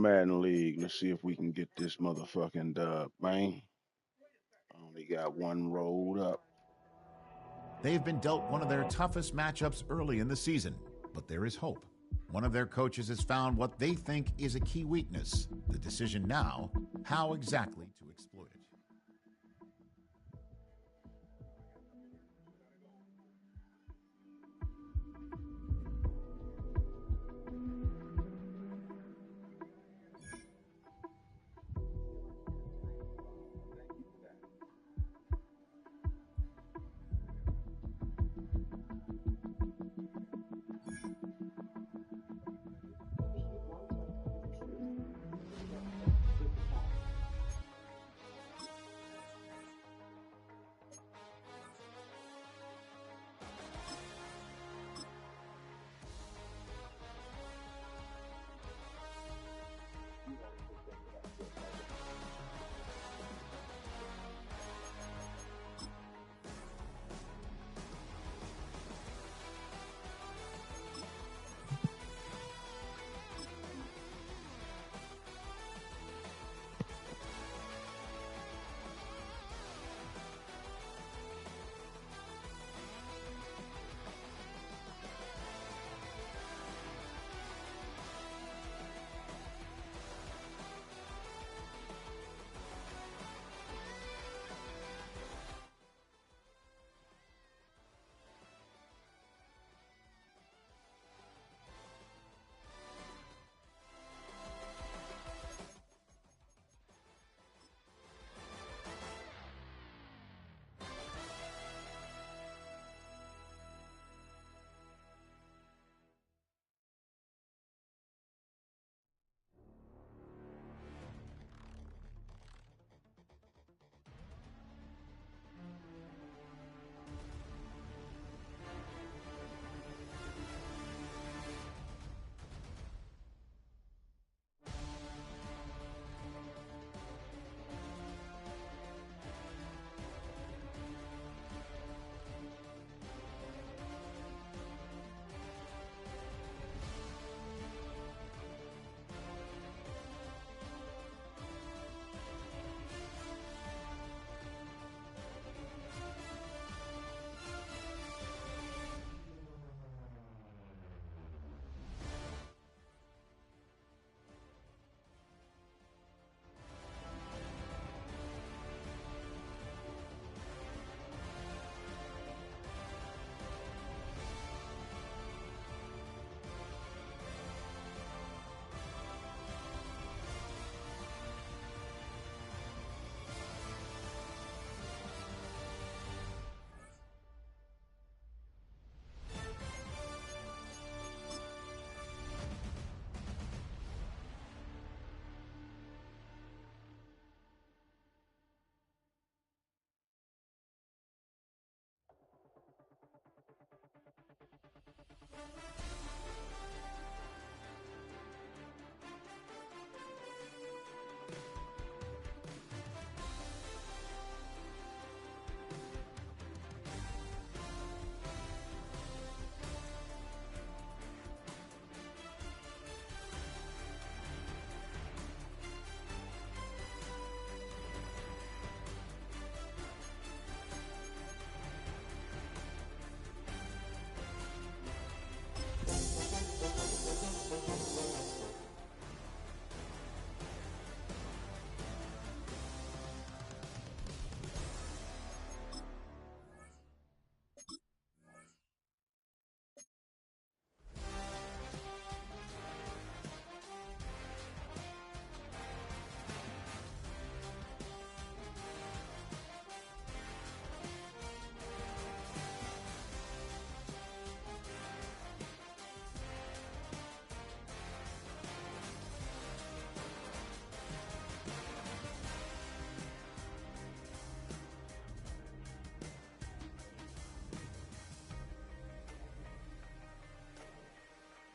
Madden League. Let's see if we can get this motherfucking dub, man. Only got one rolled up. They've been dealt one of their toughest matchups early in the season, but there is hope. One of their coaches has found what they think is a key weakness. The decision now, how exactly to exploit it.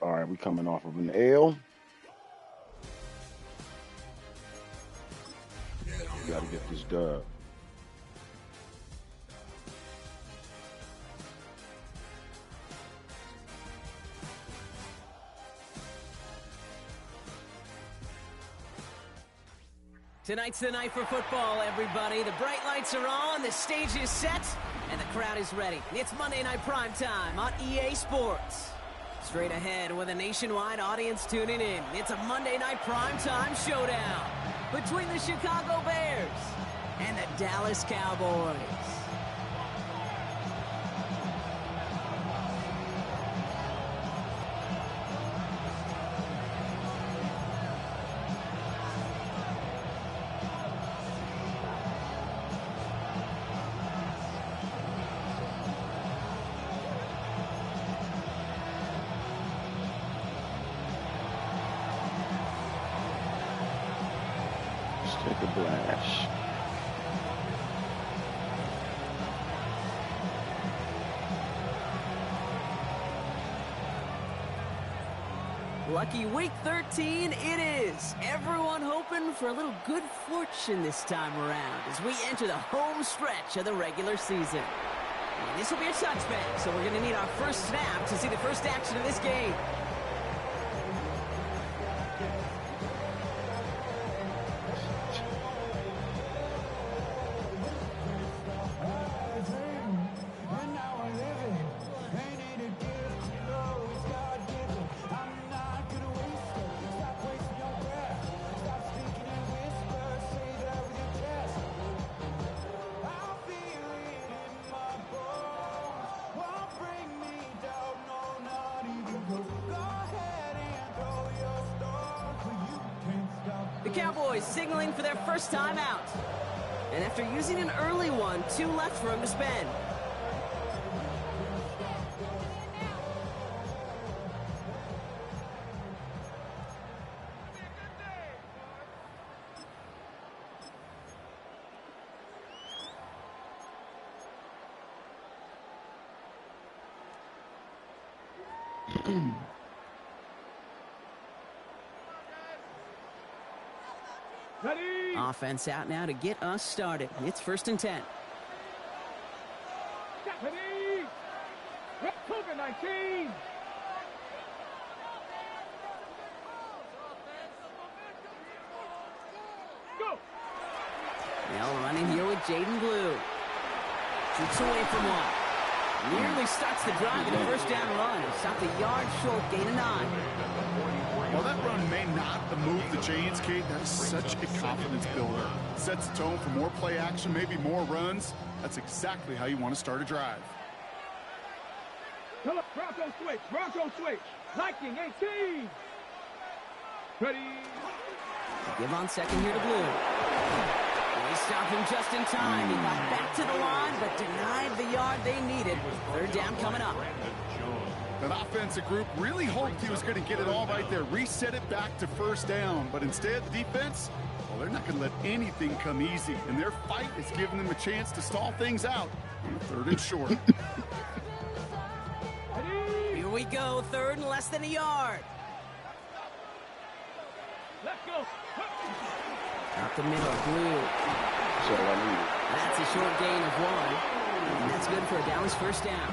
All right, we coming off of an L. We got to get this dub. Tonight's the night for football, everybody. The bright lights are on, the stage is set, and the crowd is ready. It's Monday Night Primetime on EA Sports. Straight ahead with a nationwide audience tuning in, it's a Monday Night Primetime showdown between the Chicago Bears and the Dallas Cowboys. Take a blast. Lucky week 13 it is. Everyone hoping for a little good fortune this time around as we enter the home stretch of the regular season. And this will be a touchback, so we're going to need our first snap to see the first action of this game. The Cowboys signaling for their first time out. And after using an early one, 2 left for him to spend. Ready. Offense out now to get us started. It's 1st and 10. Ready. COVID-19. Go. Now running here with Jaden Blue. Shoots away from one. Nearly starts the drive in a first down run. Stopped a yard short, gain of 9. While that run may not have moved the chains, Kate, that is such a confidence builder. Sets the tone for more play action, maybe more runs. That's exactly how you want to start a drive. Come up, Bronco switch, Bronco switch. Liking 18. Ready. Give on second here to Blue. They stop him just in time. He got back to the line, but denied the yard they needed. 3rd down coming up. That offensive group really hoped he was going to get it all right there, reset it back to 1st down. But instead, the defense, well, they're not going to let anything come easy. And their fight is giving them a chance to stall things out on 3rd and short. Here we go, 3rd and less than a yard. Let's go. Out the middle, Blue. That's all I needed. That's a short gain of 1. And that's good for a Dallas 1st down.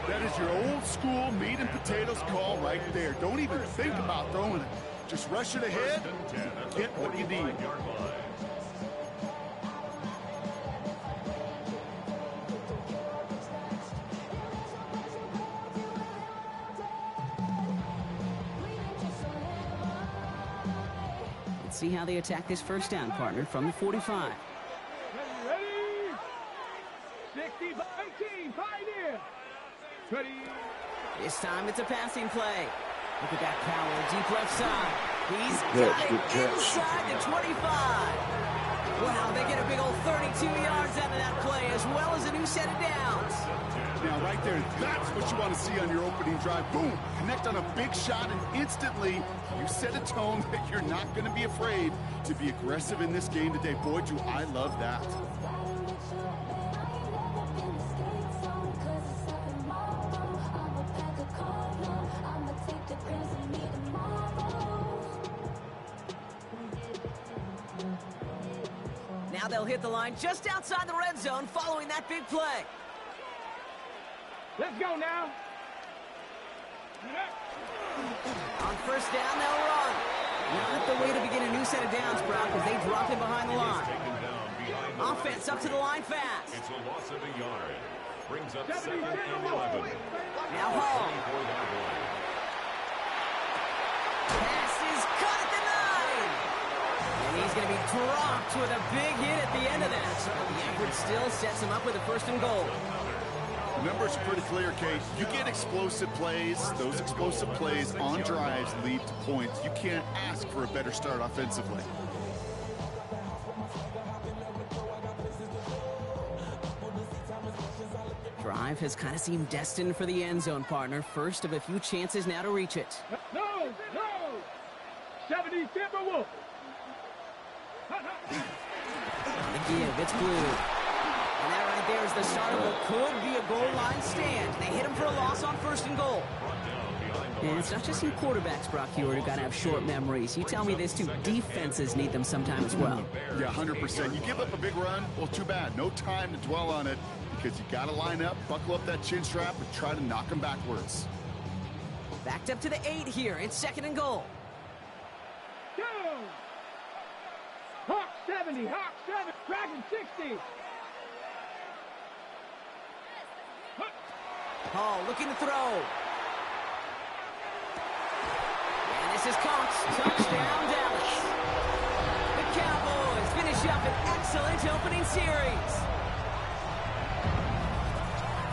That is your old school meat and potatoes call right there. Don't even think about throwing it. Just rush it ahead and get what you need. Let's see how they attack this 1st down, partner, from the 45. Ready. 60 by 18. Pioneer. Ready. This time it's a passing play. Look at that power, deep left side. He's Good got it catch. inside the 25. Wow, they get a big old 32 yards out of that play, as well as a new set of downs. Now, right there, that's what you want to see on your opening drive. Boom, connect on a big shot, and instantly you set a tone that you're not going to be afraid to be aggressive in this game today. Boy, do I love that. Now they'll hit the line just outside the red zone following that big play. Let's go now. On 1st down, they'll run. Not the way to begin a new new set of downs, Brock, as they drop him behind the line. Offense up to the line fast. It's a loss of a yard. Brings up 2nd and 11. Now Hall. Pass is cut at the 9. And he's going to be dropped with a big hit at the end of that. The effort still sets him up with a 1st and goal. The numbers are pretty clear, Kate. You get explosive plays. Those explosive plays on drives lead to points. You can't ask for a better start offensively. Drive has kind of seemed destined for the end zone, partner. First of a few chances now to reach it. No! 70 Timberwolves! The give, it's blue. And that right there is the start of what could be a goal line stand. They hit him for a loss on 1st and goal. And it's not just you quarterbacks, Brock Hewitt, who got to have short memories. You tell me this too, defenses need them sometime as well. Yeah, 100%. You give up a big run, well, too bad. No time to dwell on it because you got to line up, buckle up that chin strap, and try to knock them backwards. Backed up to the 8 here. It's 2nd and goal. Go! Hawk 70, Hawk 7, Dragon 60. Hall looking to throw. And this is caught. Touchdown, Dallas. The Cowboys finish up an excellent opening series.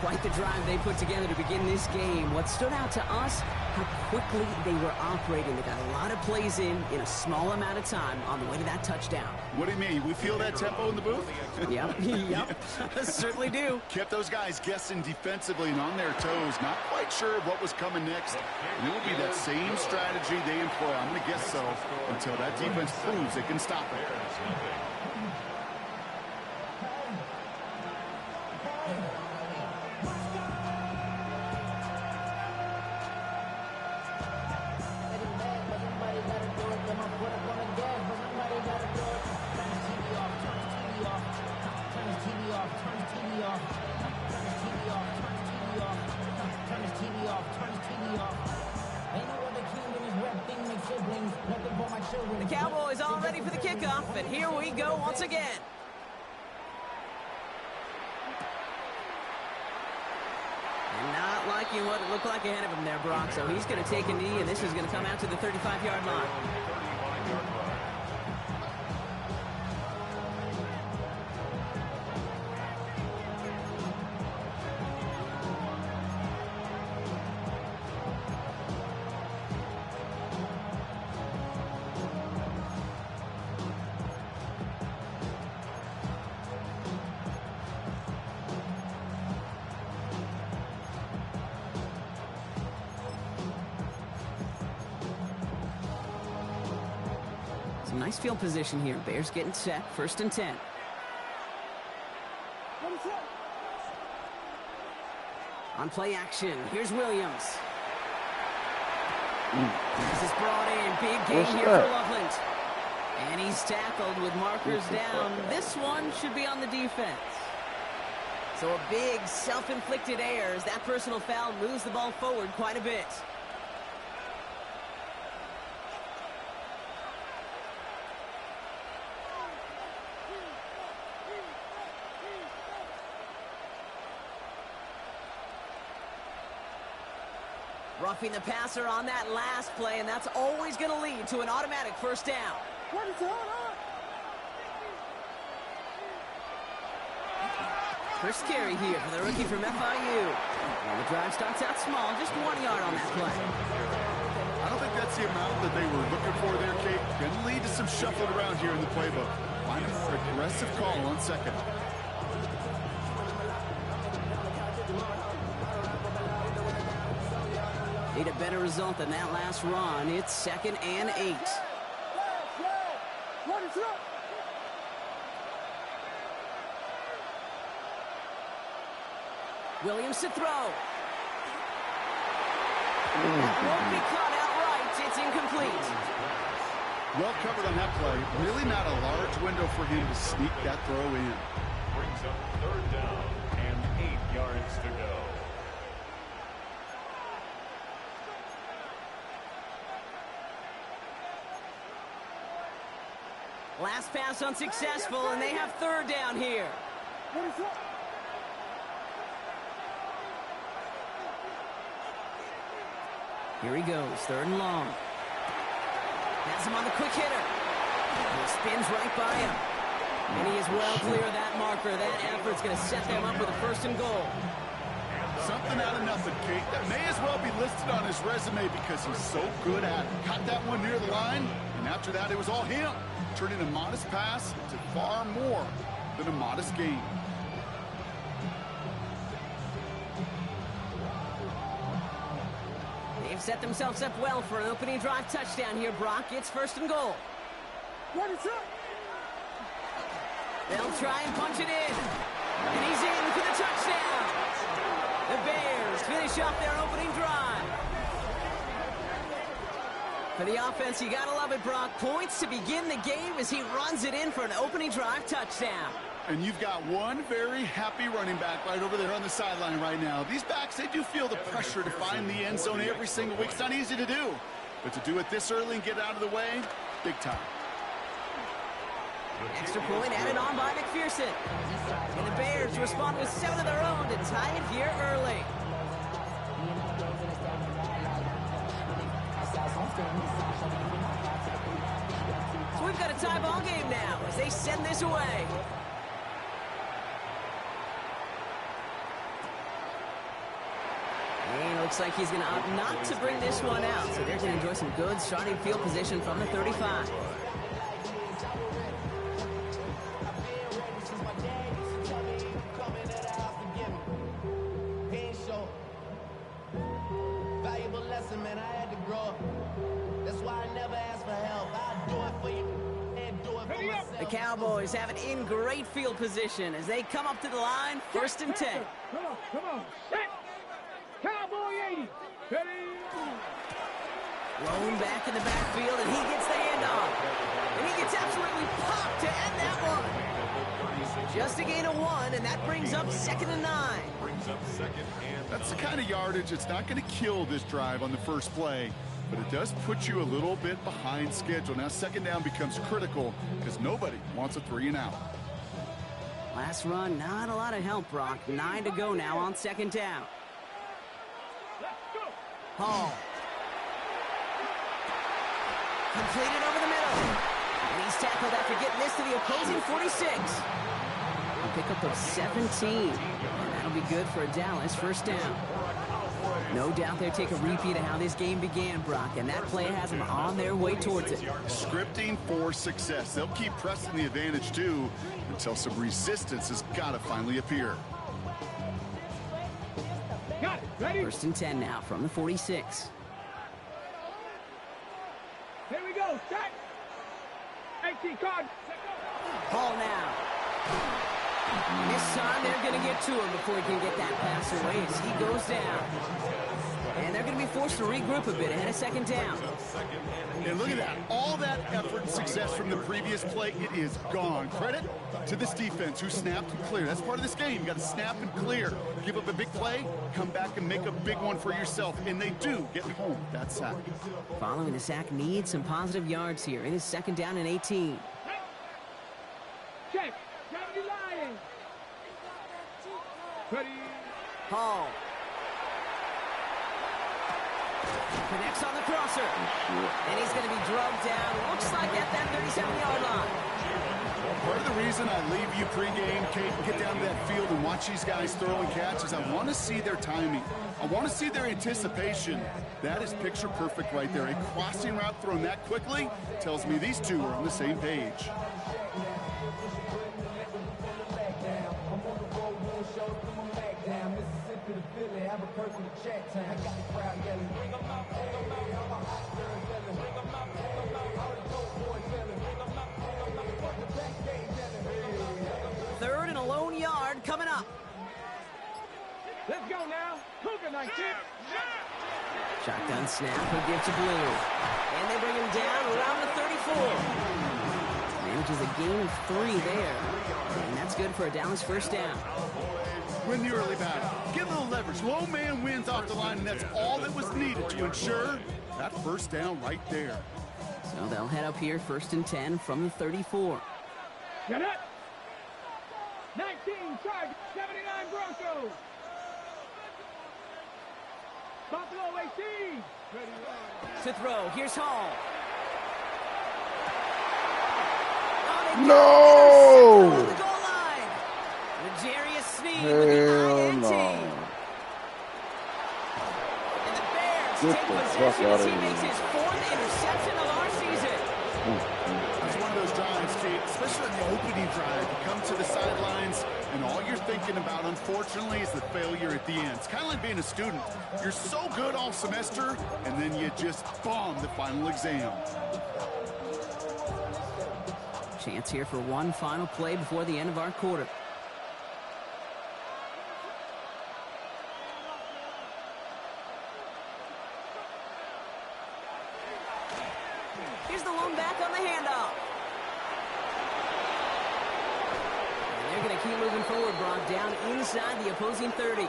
Quite the drive they put together to begin this game. What stood out to us, how quickly they were operating. They got a lot of plays in a small amount of time on the way to that touchdown. What do you mean? We feel that tempo in the booth? Yep, certainly do. Kept those guys guessing defensively and on their toes, not quite sure of what was coming next. And it will be that same strategy they employ, I'm going to guess so, until that defense proves they can stop it. The Cowboys all ready for the kickoff, and here we go once again. And not liking what it looked like ahead of him there, Brock. So he's going to take a knee, and this is going to come out to the 35-yard line. Some nice field position here. Bears getting set. 1st and 10. On play action, here's Williams. This is brought in. Big gain here for Loveland. And he's tackled with markers down. This one should be on the defense. So a big self-inflicted error as that personal foul moves the ball forward quite a bit. Roughing the passer on that last play, and that's always going to lead to an automatic 1st down. First carry here for the rookie from FIU. Well, the drive starts out small, just 1 yard on that play. I don't think that's the amount that they were looking for there, Kate. Going to lead to some shuffling around here in the playbook. Find a more aggressive call on 2nd. Need a better result than that last run. It's 2nd and 8. Williams to throw. That won't be caught outright. It's incomplete. Well covered on that play. Really not a large window for him to sneak that throw in. Brings up 3rd down and 8 yards to go. Last pass unsuccessful, and they have third down here. Here he goes, third and long. Has him on the quick hitter. He spins right by him. And he is well clear of that marker. That effort's going to set them up with a first and goal. Something out of nothing, Kate. That may as well be listed on his resume because he's so good at it. Caught that one near the line, and after that, it was all him. Turning a modest pass into far more than a modest game. They've set themselves up well for an opening drive touchdown here, Brock. It's first and goal. What is up? They'll try and punch it in. And he's in for the touchdown. The Bears finish off their opening drive. For the offense, you gotta love it, Brock. Points to begin the game as he runs it in for an opening drive touchdown. And you've got one very happy running back right over there on the sideline right now. These backs, they do feel the pressure to find the end zone every single week. It's not easy to do. But to do it this early and get out of the way, big time. Extra point added on by McPherson. And the Bears respond with 7 of their own to tie it here early. So we've got a tie ball game now as they send this away. And it looks like he's going to opt not to bring this one out. So they're going to enjoy some good starting field position from the 35. The Cowboys have it in great field position as they come up to the line, first and 10. Come on. Set. Cowboy 80. Ready. Lone back in the backfield, and he gets the handoff. And he gets absolutely popped to end that one. Just a gain of 1, and that brings up 2nd and 9. That's the kind of yardage that's not going to kill this drive on the first play. But it does put you a little bit behind schedule. Now second down becomes critical because nobody wants a 3 and out. Last run, not a lot of help, Brock. 9 to go now on second down. Hall. Completed over the middle. And he's tackled after getting this to the opposing 46. A pickup of 17. And that'll be good for a Dallas first down. No doubt they'll take a repeat of how this game began, Brock, and that play has them on their way towards it. Scripting for success. They'll keep pressing the advantage, too, until some resistance has got to finally appear. Got it. Ready? First and 10 now from the 46. Here we go. Set. 18 card. Ball now. This time they're going to get to him before he can get that pass away as he goes down. And they're going to be forced to regroup a bit ahead of second down. And look at that. All that effort and success from the previous play, it is gone. Credit to this defense who snapped and cleared. That's part of this game. You got to snap and clear. Give up a big play, come back and make a big one for yourself. And they do get home that sack. Following the sack needs some positive yards here. It is second down and 18. Check. Ready, Lions. Ready. Hall. Connects on the crosser. And he's going to be drugged down. Looks like at that 37-yard line. Part of the reason I leave you pregame, Kate, and get down to that field and watch these guys throw and catch is I want to see their timing. I want to see their anticipation. That is picture perfect right there. A crossing route thrown that quickly tells me these two are on the same page. Third and a lone yard coming up. Let's go now. Cougar 19. Shotgun snap, he'll give to Blue. And they bring him down around the 34. Manages a gain of 3 there. And that's good for a Dallas first down. Win the early battle. Get a little leverage. Low man wins off the line, and that's all that was needed to ensure that first down right there. So they'll head up here, 1st and 10 from the 34. Get it! 19 Chargers, 79 Broncos. Buffalo 18. To throw, here's Hall. No! On the goal line. L'Jarius Sneed with Hell the INT. no. And the Bears Get take the possession fuck out as of he here. makes his 4th interception of our season. It's one of those drives, Kate, especially in the opening drive. You come to the sidelines, and all you're thinking about, unfortunately, is the failure at the end. It's kind of like being a student. You're so good all semester, and then you just bomb the final exam. Chance here for one final play before the end of our quarter. Here's the lone back on the handoff. And they're going to keep moving forward, Brock, down inside the opposing 30.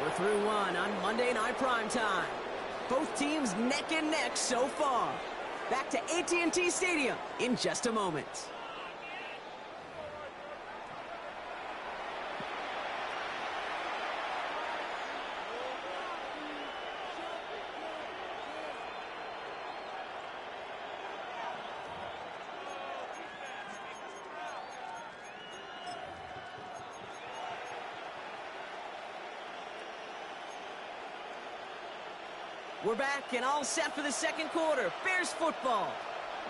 We're through one on Monday Night Primetime. Both teams neck and neck so far. Back to AT&T Stadium in just a moment. We're back and all set for the second quarter. Bears football.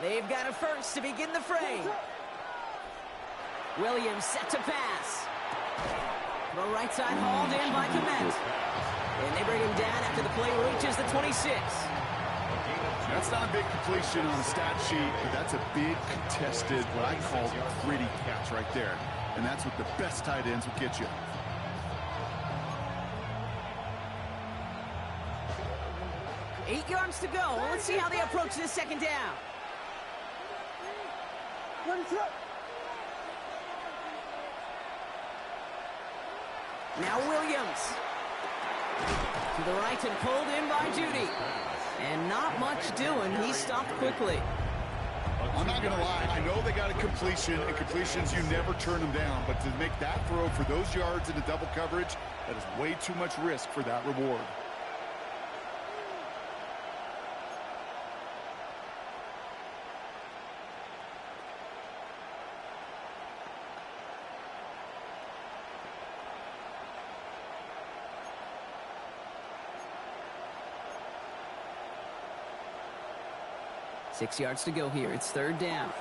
They've got a first to begin the frame. Williams set to pass. Throw right side hauled in by Komet. And they bring him down after the play reaches the 26. That's not a big completion on the stat sheet, but that's a big contested, what I call gritty catch right there. And that's what the best tight ends will get you. Eight yards to go. Let's see how they approach this second down. Now Williams. To the right and pulled in by Judy. And not much doing. He stopped quickly. I'm not going to lie. I know they got a completion, and completions, you never turn them down. But to make that throw for those yards into double coverage, that is way too much risk for that reward. Six yards to go here. It's third down.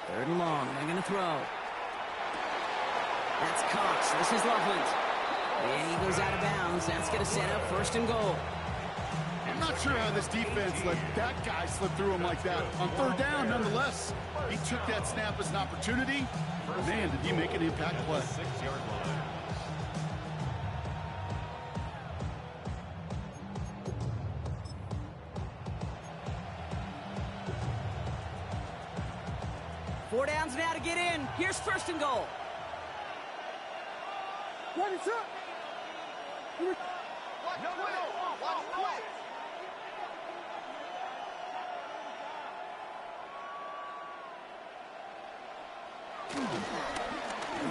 Third and long. They're going to throw. That's Cox. This is Loveland. And he goes out of bounds. That's going to set up first and goal. I'm not sure how this defense let that guy slip through him like that. On third down, nonetheless, he took that snap as an opportunity. Man, did he make an impact play. 6-yard line. Four downs now to get in. Here's first and goal. What is up?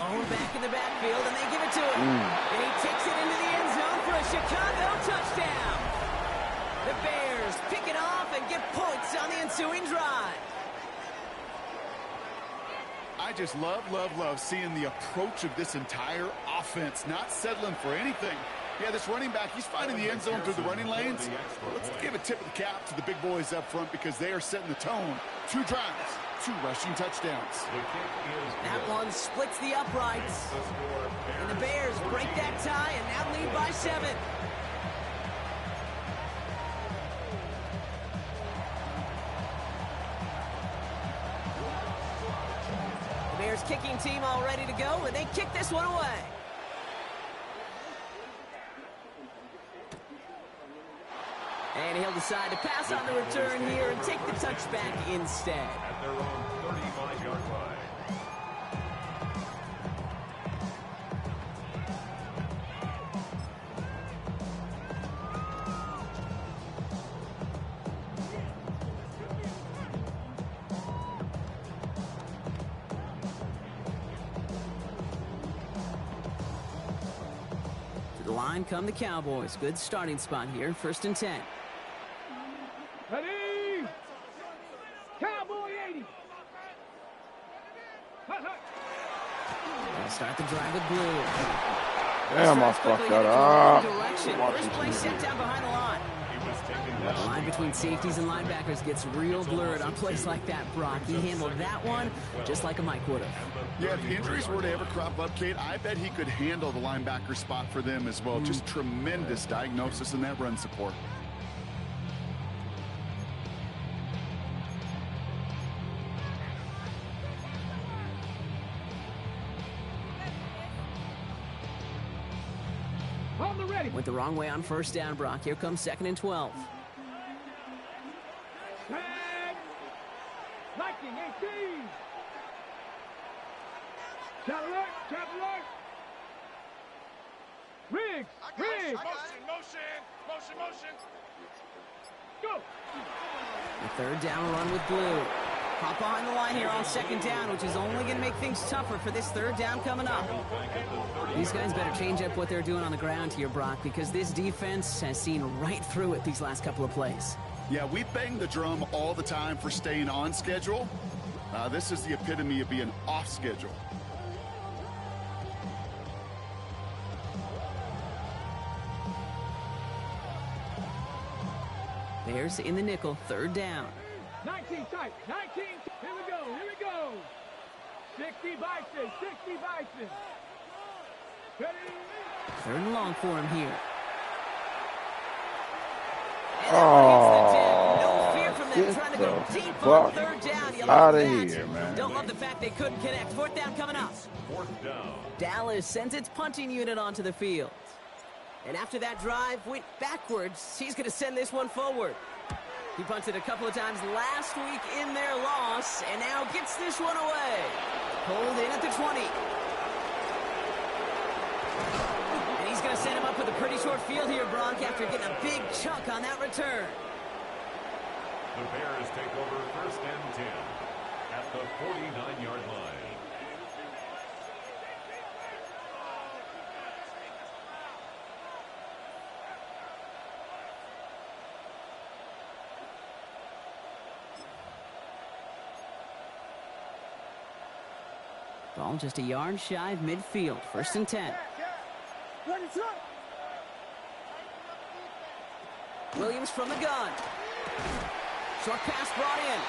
Lone back in the backfield, and they give it to him. And he takes it into the end zone for a Chicago touchdown. The Bears pick it off and get points on the ensuing drive. I just love seeing the approach of this entire offense, not settling for anything. Yeah, this running back, he's finding the end zone through the running lanes. Let's give a tip of the cap to the big boys up front because they are setting the tone. 2 drives, 2 rushing touchdowns. That one splits the uprights. And the Bears break that tie and now lead by 7. The Bears kicking team all ready to go, and they kick this one away. And he'll decide to pass on the return here and take the touchback instead. At their own 35-yard line. the line come the Cowboys. Good starting spot here. 1st and 10. Ready? Cowboy 80. They'll start the drive with blue. Damn, I fucked that up. First play set down behind the line. The line between safeties and linebackers gets real blurred on plays like that, Brock. He handled that one just like a Mike would have. Yeah, if injuries were to ever crop up, Kate, I bet he could handle the linebacker spot for them as well. Just tremendous diagnosis in that run support. On the ready. Went the wrong way on 1st down, Brock. Here comes 2nd and 12. Tag. Liking 18. Shot alert. Shot alert. Riggs. Riggs. Motion. Go. The 3rd down run with blue. Hop behind the line here on 2nd down, which is only going to make things tougher for this 3rd down coming up. These guys better change up what they're doing on the ground here, Brock, because this defense has seen right through it these last couple of plays. Yeah, we bang the drum all the time for staying on schedule. This is the epitome of being off schedule. Bears in the nickel, 3rd down. 19 tight. 19. Here we go. Here we go. 60 Bison. 60 Bison. Ready? 3rd and long for him here. Oh, no fear from them trying to go deep fuck on 3rd down. You out love of that. here, man. Don't love the fact they couldn't connect. 4th down coming up. 4th down. Dallas sends its punting unit onto the field. And after that drive went backwards, he's going to send this one forward. He punted a couple of times last week in their loss, and now gets this one away. Pulled in at the 20. And he's going to set him up with a pretty short field here, Brock, after getting a big chunk on that return. The Bears take over 1st and 10 at the 49-yard line. Ball just a yard shy of midfield. 1st and 10. Williams from the gun. Short pass brought in.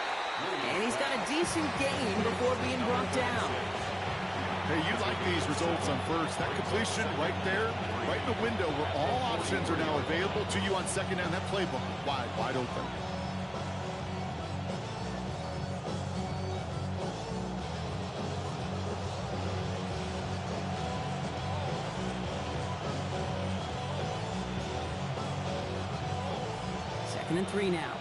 And he's got a decent gain before being brought down. Hey, you like these results on 1st. That completion right there, right in the window where all options are now available to you on 2nd down. That playbook wide open. And 3 now.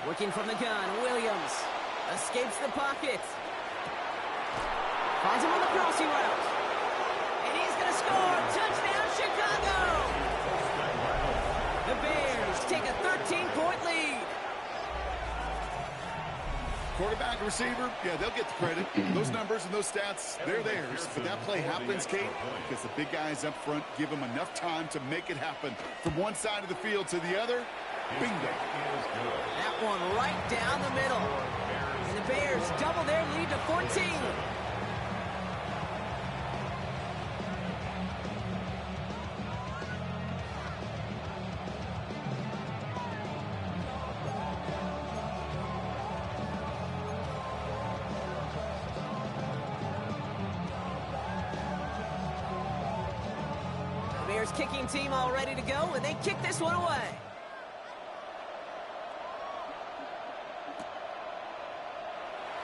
Working from the gun, Williams escapes the pocket. Finds him on the crossing route. And he's going to score. Touchdown, Chicago! The Bears take a 13-point lead. Quarterback and receiver, yeah, they'll get the credit. Those numbers and those stats, they're theirs. But that play happens, Kate, because the big guys up front give them enough time to make it happen. From one side of the field to the other, bingo. That one right down the middle. And the Bears double their lead to 14. Bears kicking team all ready to go, and they kick this one away.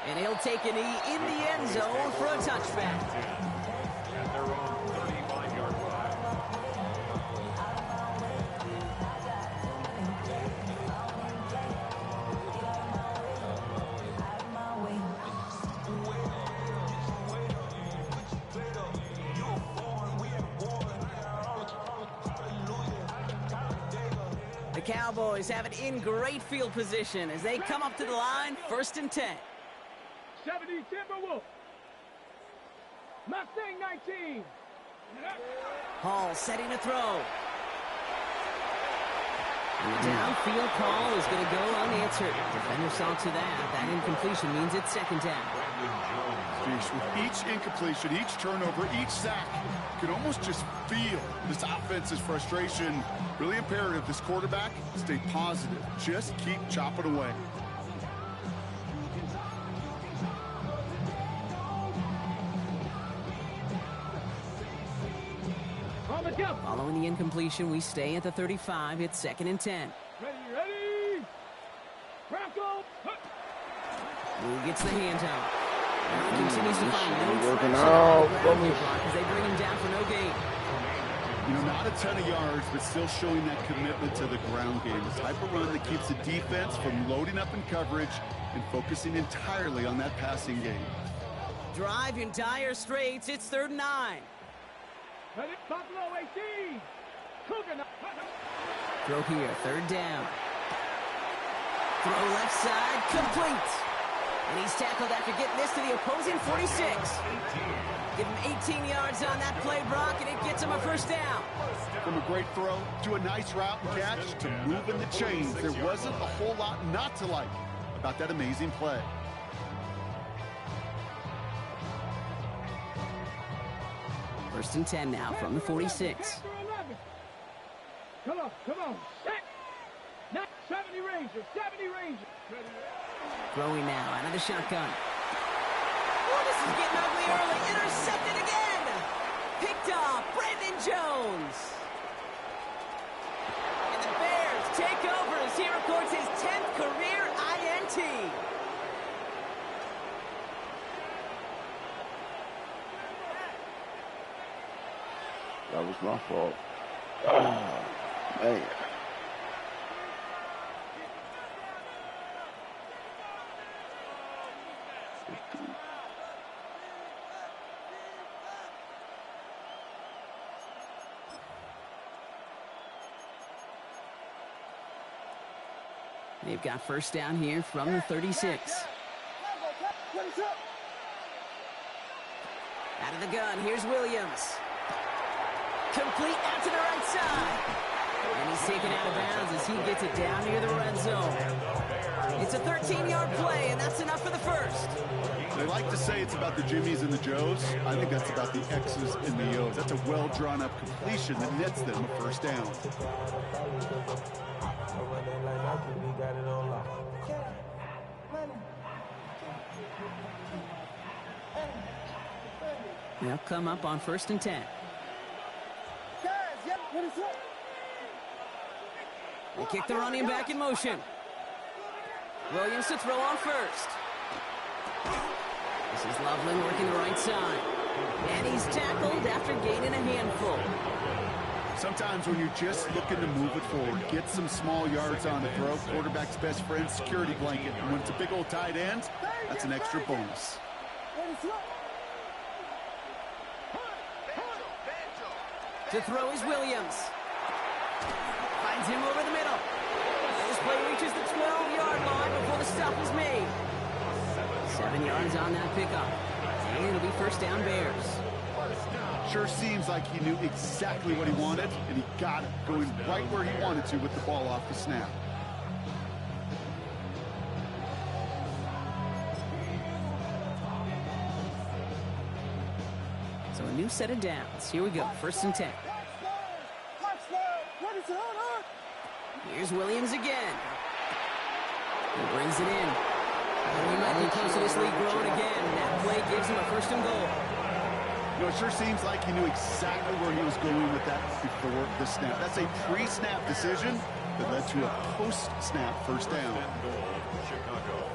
And he'll take a knee in the end zone for a touchback. At their own 35-yard line. The Cowboys have it in great field position as they come up to the line, 1st and 10. 70 Timberwolves. Mustang 19. Hall setting to throw. And the downfield call is going to go unanswered. Defender saw to that. That incompletion means it's second down. With each incompletion, each turnover, each sack, you can almost just feel this offense's frustration. Really imperative this quarterback stay positive. Just keep chopping away. Following the incompletion, we stay at the 35. It's 2nd and 10. Ready. Crackle. Who gets the handout? He continues to find no Working traction out. as they bring him down for no gain. You know, not a ton of yards, but still showing that commitment to the ground game. The type of run that keeps the defense from loading up in coverage and focusing entirely on that passing game. Drive in dire straits. It's 3rd and 9. Buffalo 18. Throw here, 3rd down. Throw left side, complete. And he's tackled after getting this to the opposing 46. Give him 18 yards on that play, Brock, and it gets him a 1st down. From a great throw to a nice route and catch to moving the chains, there wasn't a whole lot not to like about that amazing play. First and 10 now from the 46. Come on. Set. 70 Rangers. Throwing now out of the shotgun. Oh, this is getting ugly early. Intercepted again. Picked off. Brandon Jones. And the Bears take over as he records his 10th career INT. That was my fault. Oh, man. They've got 1st down here from the 36. Out of the gun, here's Williams. Complete out to the right side. And he's taken out of bounds as he gets it down near the red zone. It's a 13-yard play, and that's enough for the 1st. They like to say it's about the Jimmies and the Joes. I think that's about the X's and the O's. That's a well-drawn-up completion that nets them a 1st down. They'll come up on 1st and 10. They kick the running back in motion. Williams to throw on 1st. This is Loveland working the right side. And he's tackled after gaining a handful. Sometimes when you're just looking to move it forward, get some small yards on the throw, quarterback's best friend, security blanket. And when it's a big old tight end, that's an extra bonus. To throw is Williams. Finds him over the middle. This play reaches the 12-yard line before the stop is made. 7 yards on that pickup. And it'll be 1st down Bears. Sure seems like he knew exactly what he wanted, and he got it, going right where he wanted to with the ball off the snap. So a new set of downs. Here we go, 1st and 10. Here's Williams again. He brings it in. And he might be close to this league growing again. That play gives him a 1st and goal. You know, it sure seems like he knew exactly where he was going with that before the snap. That's a pre-snap decision that led to a post-snap 1st down. Chicago.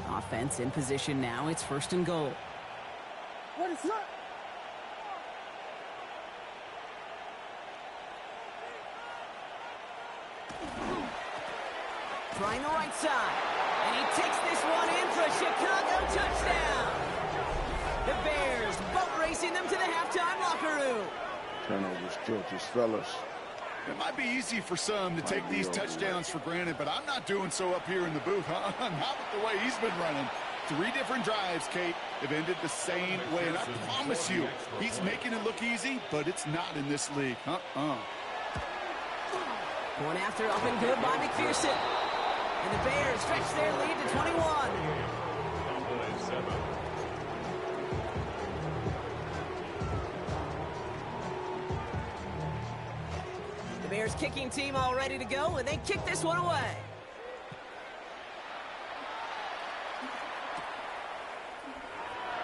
Offense in position now. It's 1st and goal. What is that? Trying the right side. And he takes this one in for a Chicago touchdown. The Bears boat racing them to the halftime locker room. Turnovers killed his fellas. It might be easy for some to take these touchdowns for granted, but I'm not doing so up here in the booth, huh? Not with the way he's been running. 3 different drives, Kate, have ended the same way. And I promise you, he's making it look easy, but it's not in this league. Going after, up and good by McPherson. And the Bears stretch their lead to 21. The Bears kicking team all ready to go, and they kick this one away.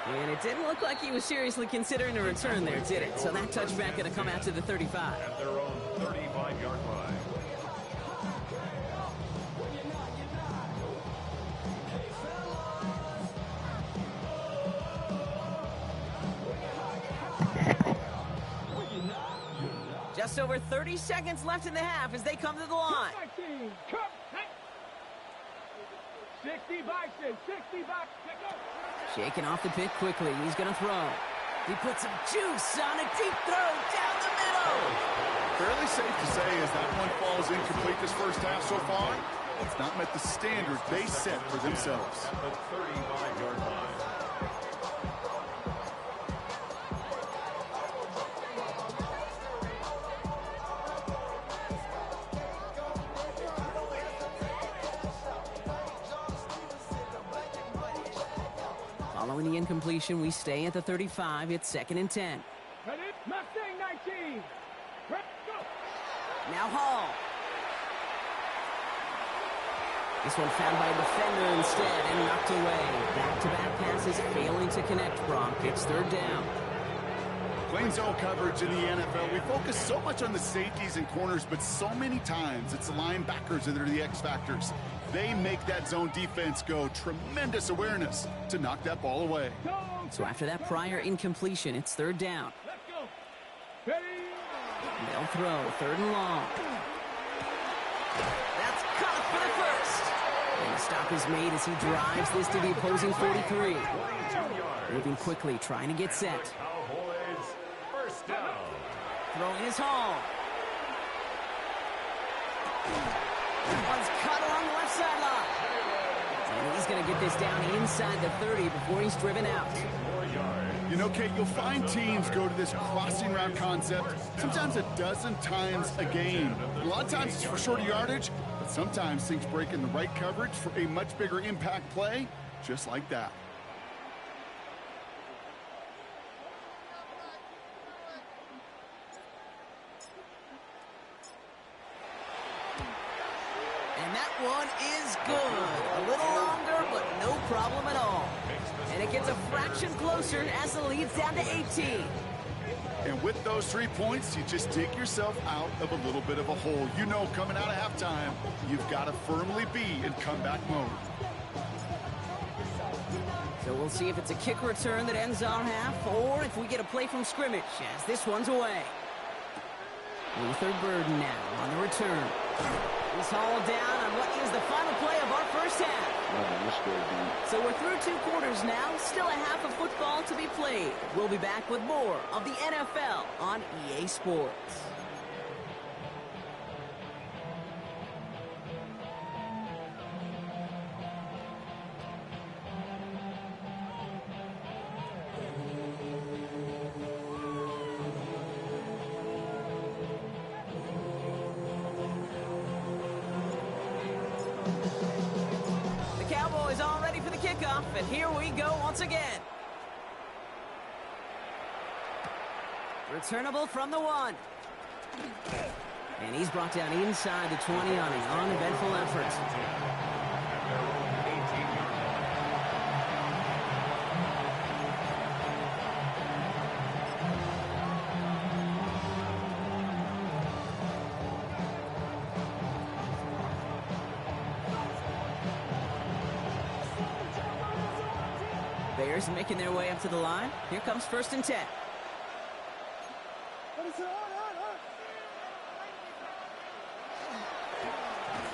And it didn't look like he was seriously considering a return there, did it? So that touchback going to come out to the 35. At their own 35-yard line. Just over 30 seconds left in the half as they come to the line. 60 Bison, 60 Bison. Shaking off the pit quickly. He's going to throw. He puts some juice on a deep throw down the middle. Fairly safe to say as that one falls incomplete this first half so far, it's not met the standard they set for themselves. At the 35-yard line. Following the incompletion, we stay at the 35. It's 2nd and 10. Ready? Mustang 19. Go. Now Hall. This one found by a defender instead and knocked away. Back-to-back passes failing to connect, Brock. It's 3rd down. Plain zone coverage in the NFL, we focus so much on the safeties and corners, but so many times it's the linebackers that are the X factors. They make that zone defense go. Tremendous awareness to knock that ball away. So after that prior incompletion, it's 3rd down. Let's go. Ready? They'll throw, 3rd and long. That's caught for the first. And the stop is made as he drives this to the opposing 43. Moving quickly, trying to get set. Cowboys, first down. Throwing his Hall. One's cut along the left sideline. And he's going to get this down inside the 30 before he's driven out. You know, Kate, you'll find teams go to this crossing route concept sometimes a dozen times a game. A lot of times it's for shorter yardage, but sometimes things break in the right coverage for a much bigger impact play, just like that. And that one is good. A little longer, but no problem at all. And it gets a fraction closer as the lead's down to 18. And with those 3 points, you just dig yourself out of a little bit of a hole. You know, coming out of halftime, you've got to firmly be in comeback mode. So we'll see if it's a kick return that ends our half, or if we get a play from scrimmage as this one's away. Luther Burden now on the return. He's hauled down on what is the final play of our first half. So we're through 2 quarters now. Still a half of football to be played. We'll be back with more of the NFL on EA Sports. The Cowboys all ready for the kickoff, and here we go once again. Returnable from the 1. And he's brought down inside the 20 on an uneventful effort. Bears making their way up to the line. Here comes 1st and 10.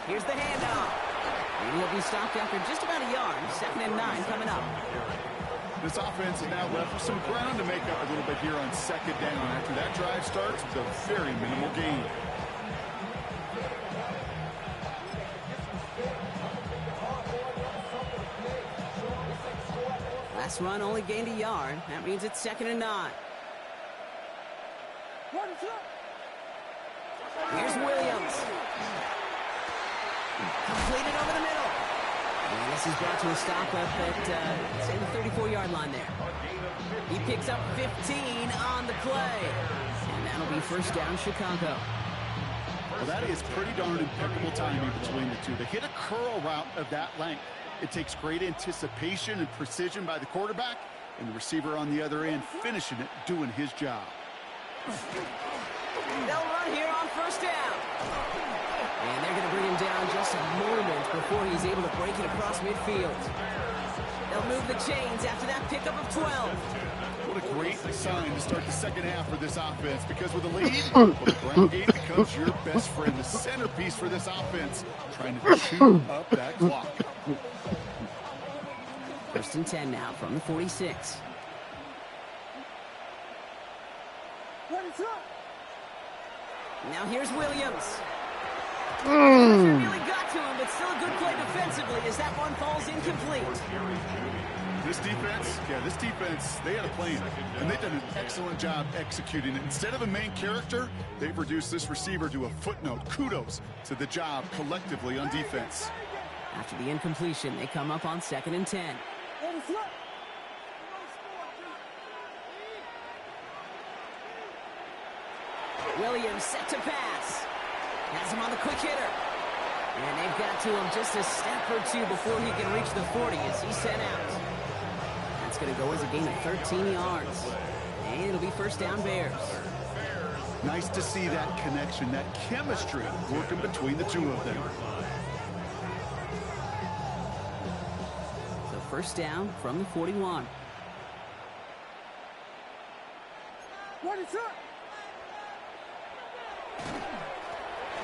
Here's the handoff. And he'll be stopped after just about a yard. 2nd and 9 coming up. This offense is now left with some ground to make up a little bit here on second down. After that drive starts with a very minimal gain. Last run only gained a yard. That means it's 2nd and 9. Here's Williams. Completed over the middle. And this is brought to a stop up at, say, the 34-yard line there. He picks up 15 on the play. And that'll be first down, Chicago. Well, that is pretty darn impeccable timing between the two. They hit a curl route of that length. It takes great anticipation and precision by the quarterback, and the receiver on the other end finishing it, doing his job. They'll run here on first down. And they're going to bring him down just a moment before he's able to break it across midfield. They'll move the chains after that pickup of 12. What a great sign to start the second half for this offense, because with a lead, well, the ground game becomes your best friend, the centerpiece for this offense, trying to chew up that clock. First and 10 now from the 46. Now here's Williams. Really got to him, but still a good play defensively as that one falls incomplete. This defense, they had a plan, and they've done an excellent job executing it. Instead of a main character, they've reduced this receiver to a footnote. Kudos to the job collectively on defense. After the incompletion, they come up on 2nd and 10. Williams set to pass. Has him on the quick hitter. And they've got to him just a step or two before he can reach the 40 as he's sent out. That's going to go as a gain of 13 yards. And it'll be first down Bears. Nice to see that connection, that chemistry working between the two of them. So first down from the 41.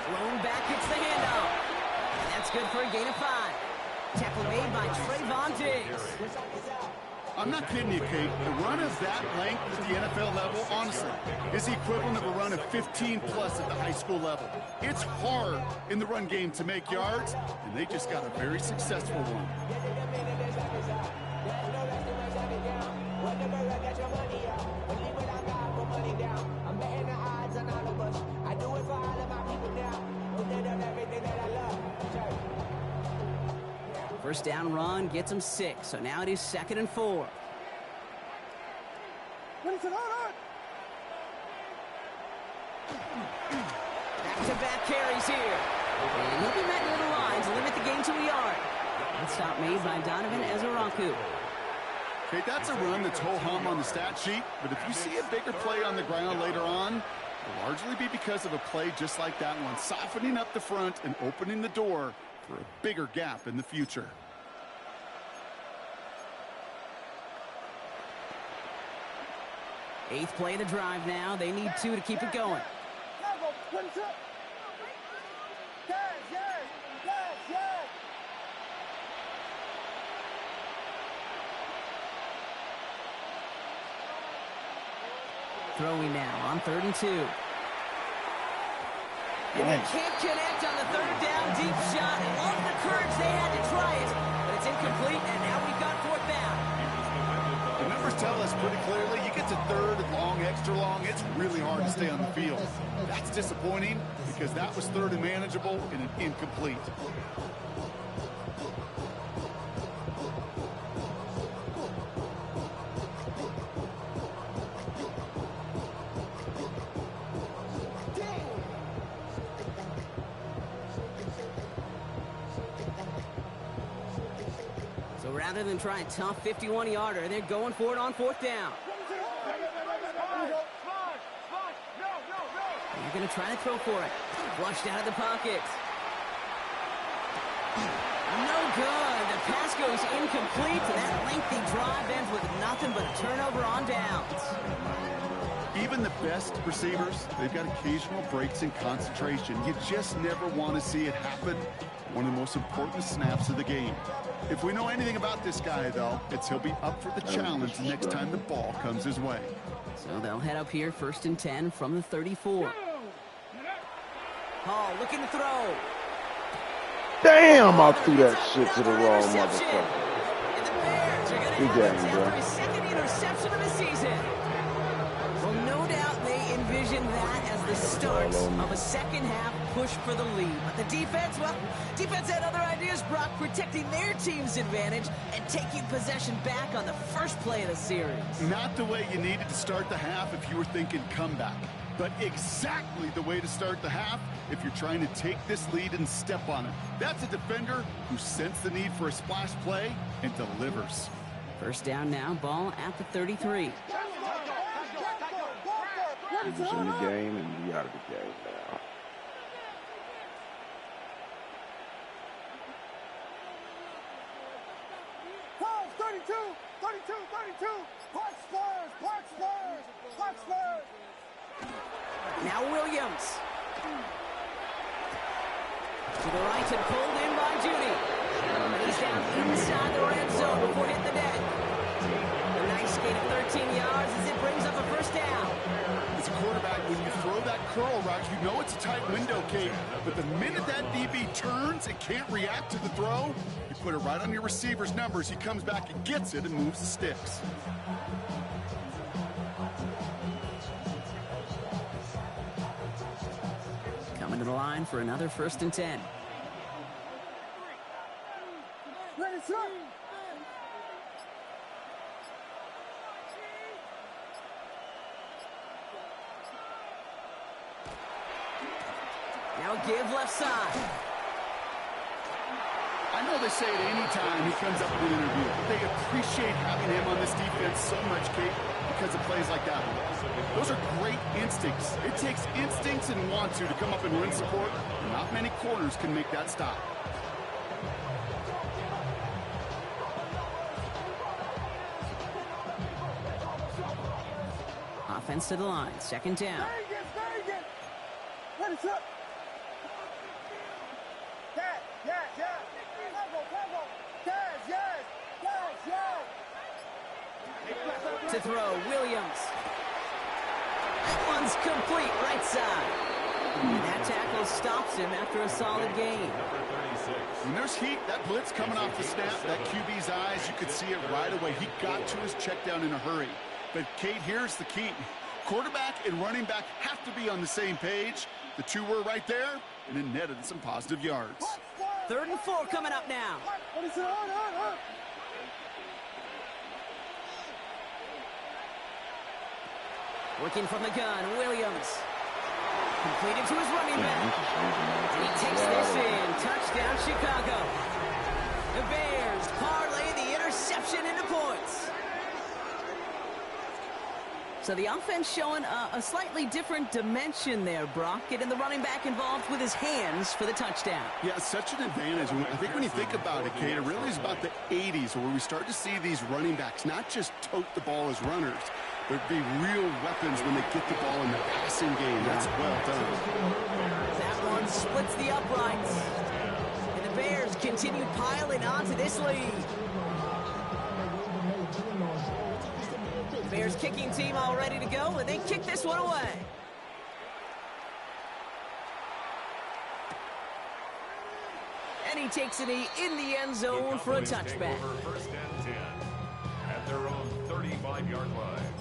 Thrown back, gets the handoff. And that's good for a gain of 5. Tackle made by Trayvon Diggs. I'm not kidding you, Kate. The run of that length at the NFL level, honestly, is the equivalent of a run of 15-plus at the high school level. It's hard in the run game to make yards, and they just got a very successful one. First down run gets him 6, so now it is 2nd and 4. Back-to-back carries here. And he'll be met near the line to limit the gain to a yard. And stop made by Donovan Ezeraku. Okay, that's a run that's ho-hum on the stat sheet, but if you see a bigger play on the ground later on, it'll largely be because of a play just like that one, softening up the front and opening the door for a bigger gap in the future. Eighth play of the drive now. They need 2 to keep it going. Throwing now on 3rd and 2. And they can't connect on the 3rd down deep shot. Love the courage they had to try it, but it's incomplete, and now we've got 4th down. The numbers tell us pretty clearly, you get to 3rd and long, extra long, it's really hard to stay on the field. That's disappointing because that was 3rd and manageable and an incomplete. Rather than try a tough 51-yarder, they're going for it on 4th down. They're going to try to throw for it. Flushed out of the pocket. No good. The pass goes incomplete. That lengthy drive ends with nothing but a turnover on downs. Even the best receivers, they've got occasional breaks in concentration. You just never want to see it happen. One of the most important snaps of the game. If we know anything about this guy, though, it's he'll be up for the challenge the next time the ball comes his way. So they'll head up here 1st and 10 from the 34. Hall looking to throw. Damn, I threw that shit to the wrong motherfucker. And the Bears are going to Good have game, this bro. after his second interception of the season. Well, no doubt they envision that as the start of a second-half push for the lead. But the defense, well, defense had other ideas, Brock, protecting their team's advantage and taking possession back on the first play of the series. Not the way you needed to start the half if you were thinking comeback, but exactly the way to start the half if you're trying to take this lead and step on it. That's a defender who sensed the need for a splash play and delivers. First down now, ball at the 33. He was in the game and he out of the game now. Now Williams. To the right and pulled in by Judy. He's down inside the red zone before hitting the net. A nice gain of 13 yards as it brings up a first down. As a quarterback, when you throw that curl route, you know it's a tight window, Kate. But the minute that DB turns and can't react to the throw, you put it right on your receiver's numbers. He comes back and gets it and moves the sticks. Coming to the line for another 1st and 10. Now a give left side. I know they say it any time he comes up in an interview. They appreciate having him on this defense so much, Kate, because of plays like that one. Those are great instincts. It takes instincts and want to come up and win support. Not many corners can make that stop. Offense to the line, 2nd down. To throw, Williams. That one's complete, right side. And that tackle stops him after a solid gain. When there's heat, that blitz coming off the snap, that QB's eyes, you could see it right away. He got to his check down in a hurry. But, Kate, here's the key. Quarterback and running back have to be on the same page. The two were right there, and it netted some positive yards. 3rd and 4 coming up now. Working from the gun, Williams. Completed to his running back. And he takes this in. Touchdown, Chicago. The Bears parlay the interception into points. So the offense showing a slightly different dimension there, Brock. Getting the running back involved with his hands for the touchdown. Yeah, such an advantage. And I think when you think about it, Kate, it really is about the 80s where we start to see these running backs not just tote the ball as runners, but be real weapons when they get the ball in the passing game. That's well done. That one splits the uprights. And the Bears continue piling on to this lead. Bears kicking team all ready to go, and they kick this one away. And he takes it in the end zone for a touchback. 1st and 10 at their own 35-yard line.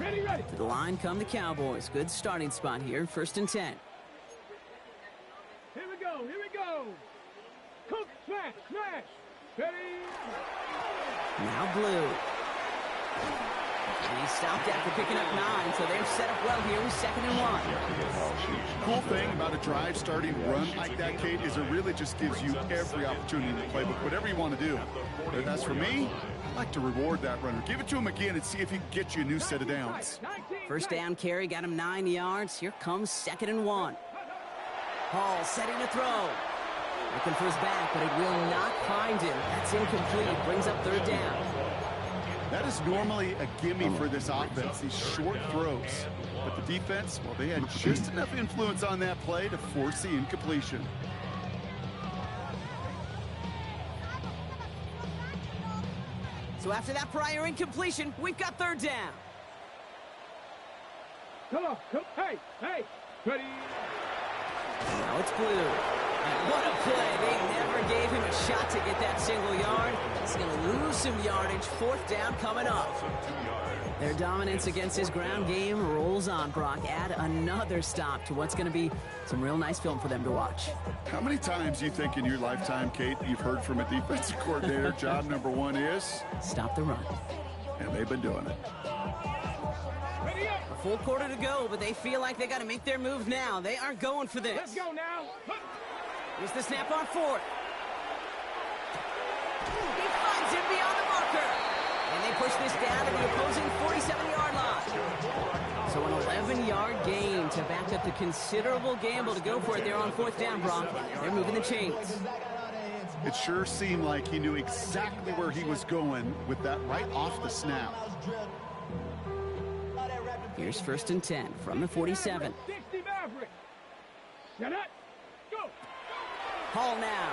Ready. To the line come the Cowboys. Good starting spot here, 1st and 10. Here we go. Cook, smash. Ready. Now Blue. And he stopped after picking up 9, so they're set up well here with 2nd and 1. Cool thing about a drive starting run like that, Kate, is it really just gives you every opportunity in the playbook, whatever you want to do. But as for me, I like to reward that runner. Give it to him again and see if he can get you a new set of downs. First down carry got him 9 yards. Here comes 2nd and 1. Hall setting to throw. Looking for his back, but it will not find him. That's incomplete. Brings up 3rd down. That is normally a gimme for this offense, these short throws. But the defense, well, they had just enough influence on that play to force the incompletion. So after that prior incompletion, we've got third down. Come on, come, hey, ready. Now it's blue. And what a play. They never gave him a shot to get that single yard. He's going to lose some yardage. Fourth down coming up. Their dominance against his ground game rolls on, Brock. Add another stop to what's going to be some real nice film for them to watch. How many times do you think in your lifetime, Kate, you've heard from a defensive coordinator, job number one is? Stop the run. And they've been doing it. A full quarter to go, but they feel like they got to make their move now. They are going for this. Let's go now. Here's the snap on fourth. He finds him beyond the marker. And they push this down to the opposing 47-yard line. So an 11-yard gain to back up the considerable gamble to go for it there on fourth down, Brock. They're moving the chains. It sure seemed like he knew exactly where he was going with that right off the snap. Here's first and 10 from the 47. 60 Maverick. Set up. Go. Hall now.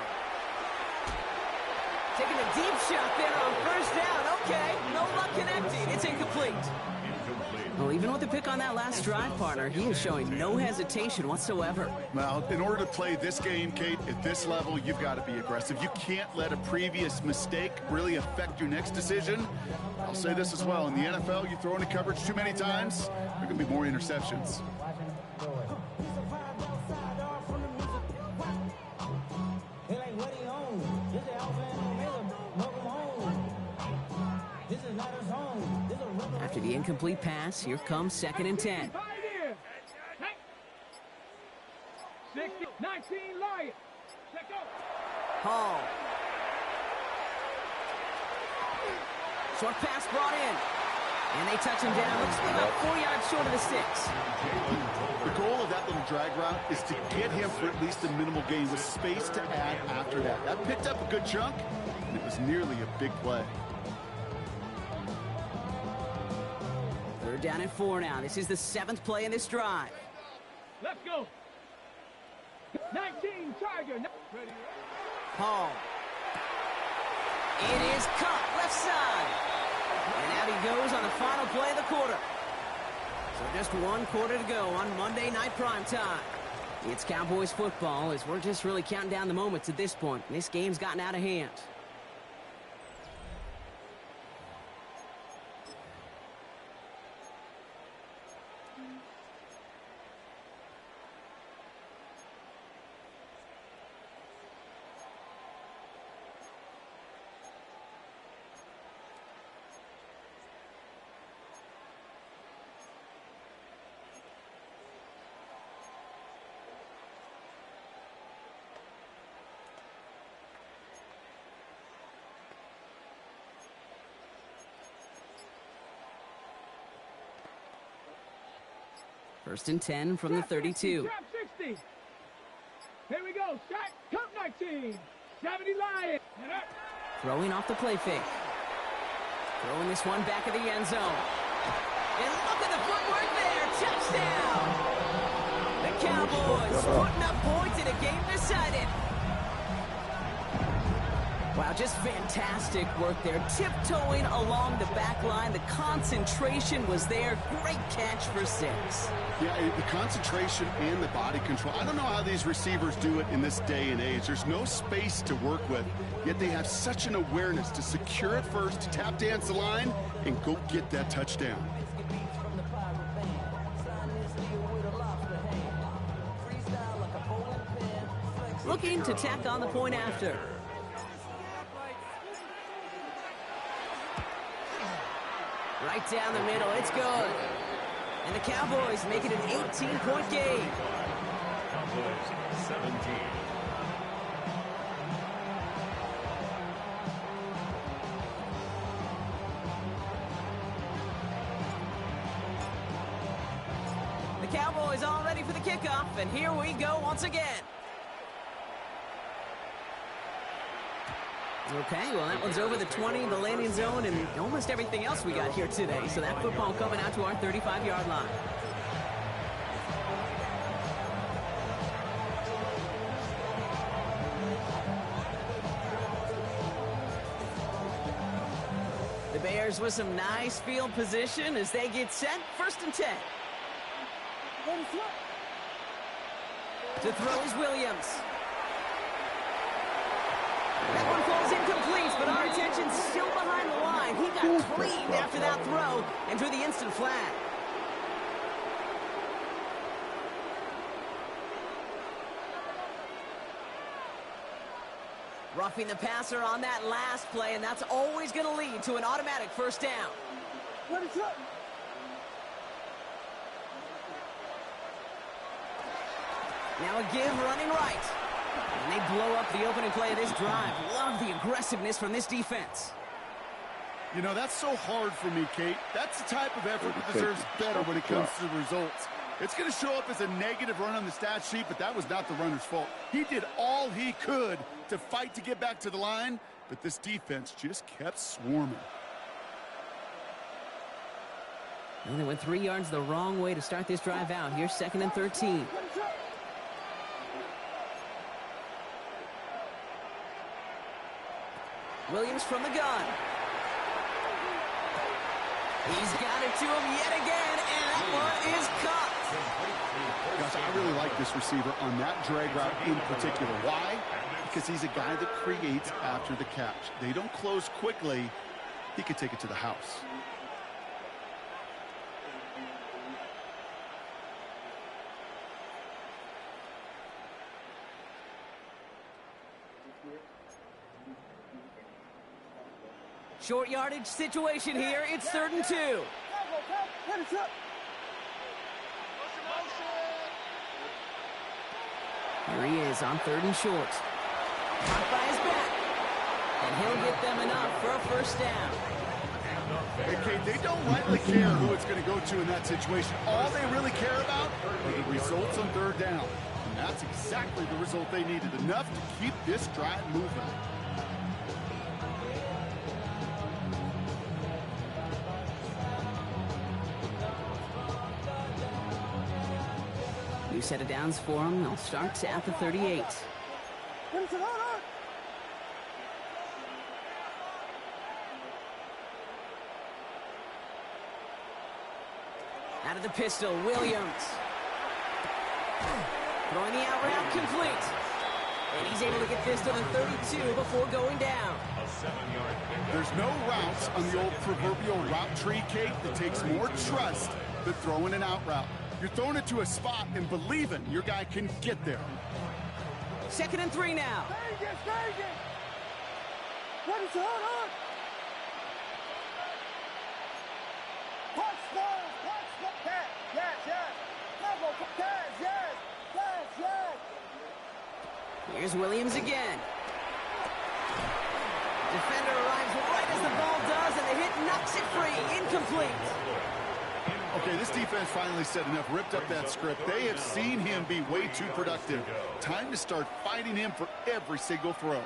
Taking a deep shot there on first down. Okay, no luck connecting. It's incomplete. Well, even with the pick on that last drive, partner, he is showing no hesitation whatsoever. Well, in order to play this game, Kate, at this level, you've got to be aggressive. You can't let a previous mistake really affect your next decision. I'll say this as well. In the NFL, you throw into coverage too many times, there are going to be more interceptions. After the incomplete pass, here comes second and 10. 60, 19 Lions. Check out. Hall. Short pass brought in. And they touch him down. Looks to be about 4 yards short of the sticks. The goal of that little drag route is to get him for at least a minimal gain with space to add after that. That picked up a good chunk, and it was nearly a big play. Third down and 4 now. This is the 7th play in this drive. Let's go. 19 Tiger. Ready. Hall. It is caught left side. And out he goes on the final play of the quarter. So just 1 quarter to go on Monday Night Primetime. It's Cowboys football as we're just really counting down the moments at this point. This game's gotten out of hand. First and 10 from the 32. Trap 60. Here we go. Shot. Cup 19. 70 Lions. Throwing off the play fake. Throwing this one back of the end zone. And look at the footwork there. Touchdown. The Cowboys putting up points in a game decided. Wow, just fantastic work there. Tiptoeing along the back line. The concentration was there. Great catch for 6. Yeah, the concentration and the body control. I don't know how these receivers do it in this day and age. There's no space to work with, yet they have such an awareness to secure it first, to tap dance the line, and go get that touchdown. Looking to tack on the point after. Right down the middle, it's good. And the Cowboys make it an 18-point game. Cowboys 17. The Cowboys all ready for the kickoff, and here we go once again. Okay, well, that one's over the 20, the landing zone, and almost everything else we got here today. So that football coming out to our 35-yard line. The Bears with some nice field position as they get set. 1st and 10. To throw is Williams. That one falls incomplete, but our attention's still behind the line. He got cleaned after that throw and drew the instant flag. Roughing the passer on that last play, and that's always going to lead to an automatic 1st down. Now a give running right. And they blow up the opening play of this drive. Love the aggressiveness from this defense. You know, that's so hard for me, Kate. That's the type of effort that deserves better when it comes to the results. It's going to show up as a negative run on the stat sheet, but that was not the runner's fault. He did all he could to fight to get back to the line, but this defense just kept swarming. And they went 3 yards the wrong way to start this drive out. Here's 2nd and 13. Williams from the gun. He's got it to him yet again, and that one is caught. Gosh, I really like this receiver on that drag route in particular. Why? Because he's a guy that creates after the catch. They don't close quickly. He could take it to the house. Short yardage situation here. It's 3rd and 2. Here he is on 3rd and short. Caught by his back. And he'll get them enough for a 1st down. Okay, they don't rightly care who it's going to go to in that situation. All they really care about are the results on 3rd down. And that's exactly the result they needed. Enough to keep this drive moving. New set of downs for them. They'll start at the 38. Out of the pistol, Williams. Throwing the out route complete. And he's able to get this to the 32 before going down. There's no routes on the old proverbial route tree, Kate, that takes more trust than throwing an out route. You're throwing it to a spot and believing your guy can get there. 2nd and 3 now. Here's Williams again. Defender arrives right as the ball does, and the hit knocks it free. Incomplete. Okay, this defense finally said enough, ripped up that script. They have seen him be way too productive. Time to start fighting him for every single throw.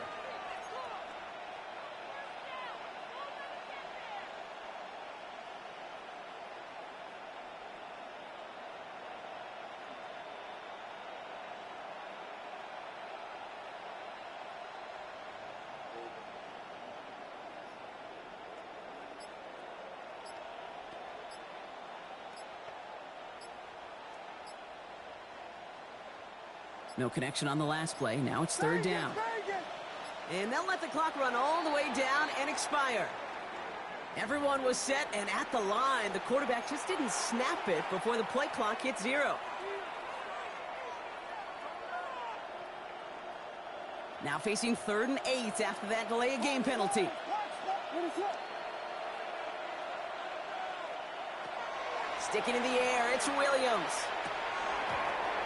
No connection on the last play. Now it's 3rd down. And they'll let the clock run all the way down and expire. Everyone was set and at the line. The quarterback just didn't snap it before the play clock hit 0. Now facing 3rd and 8 after that delay of game penalty. Sticking in the air, it's Williams.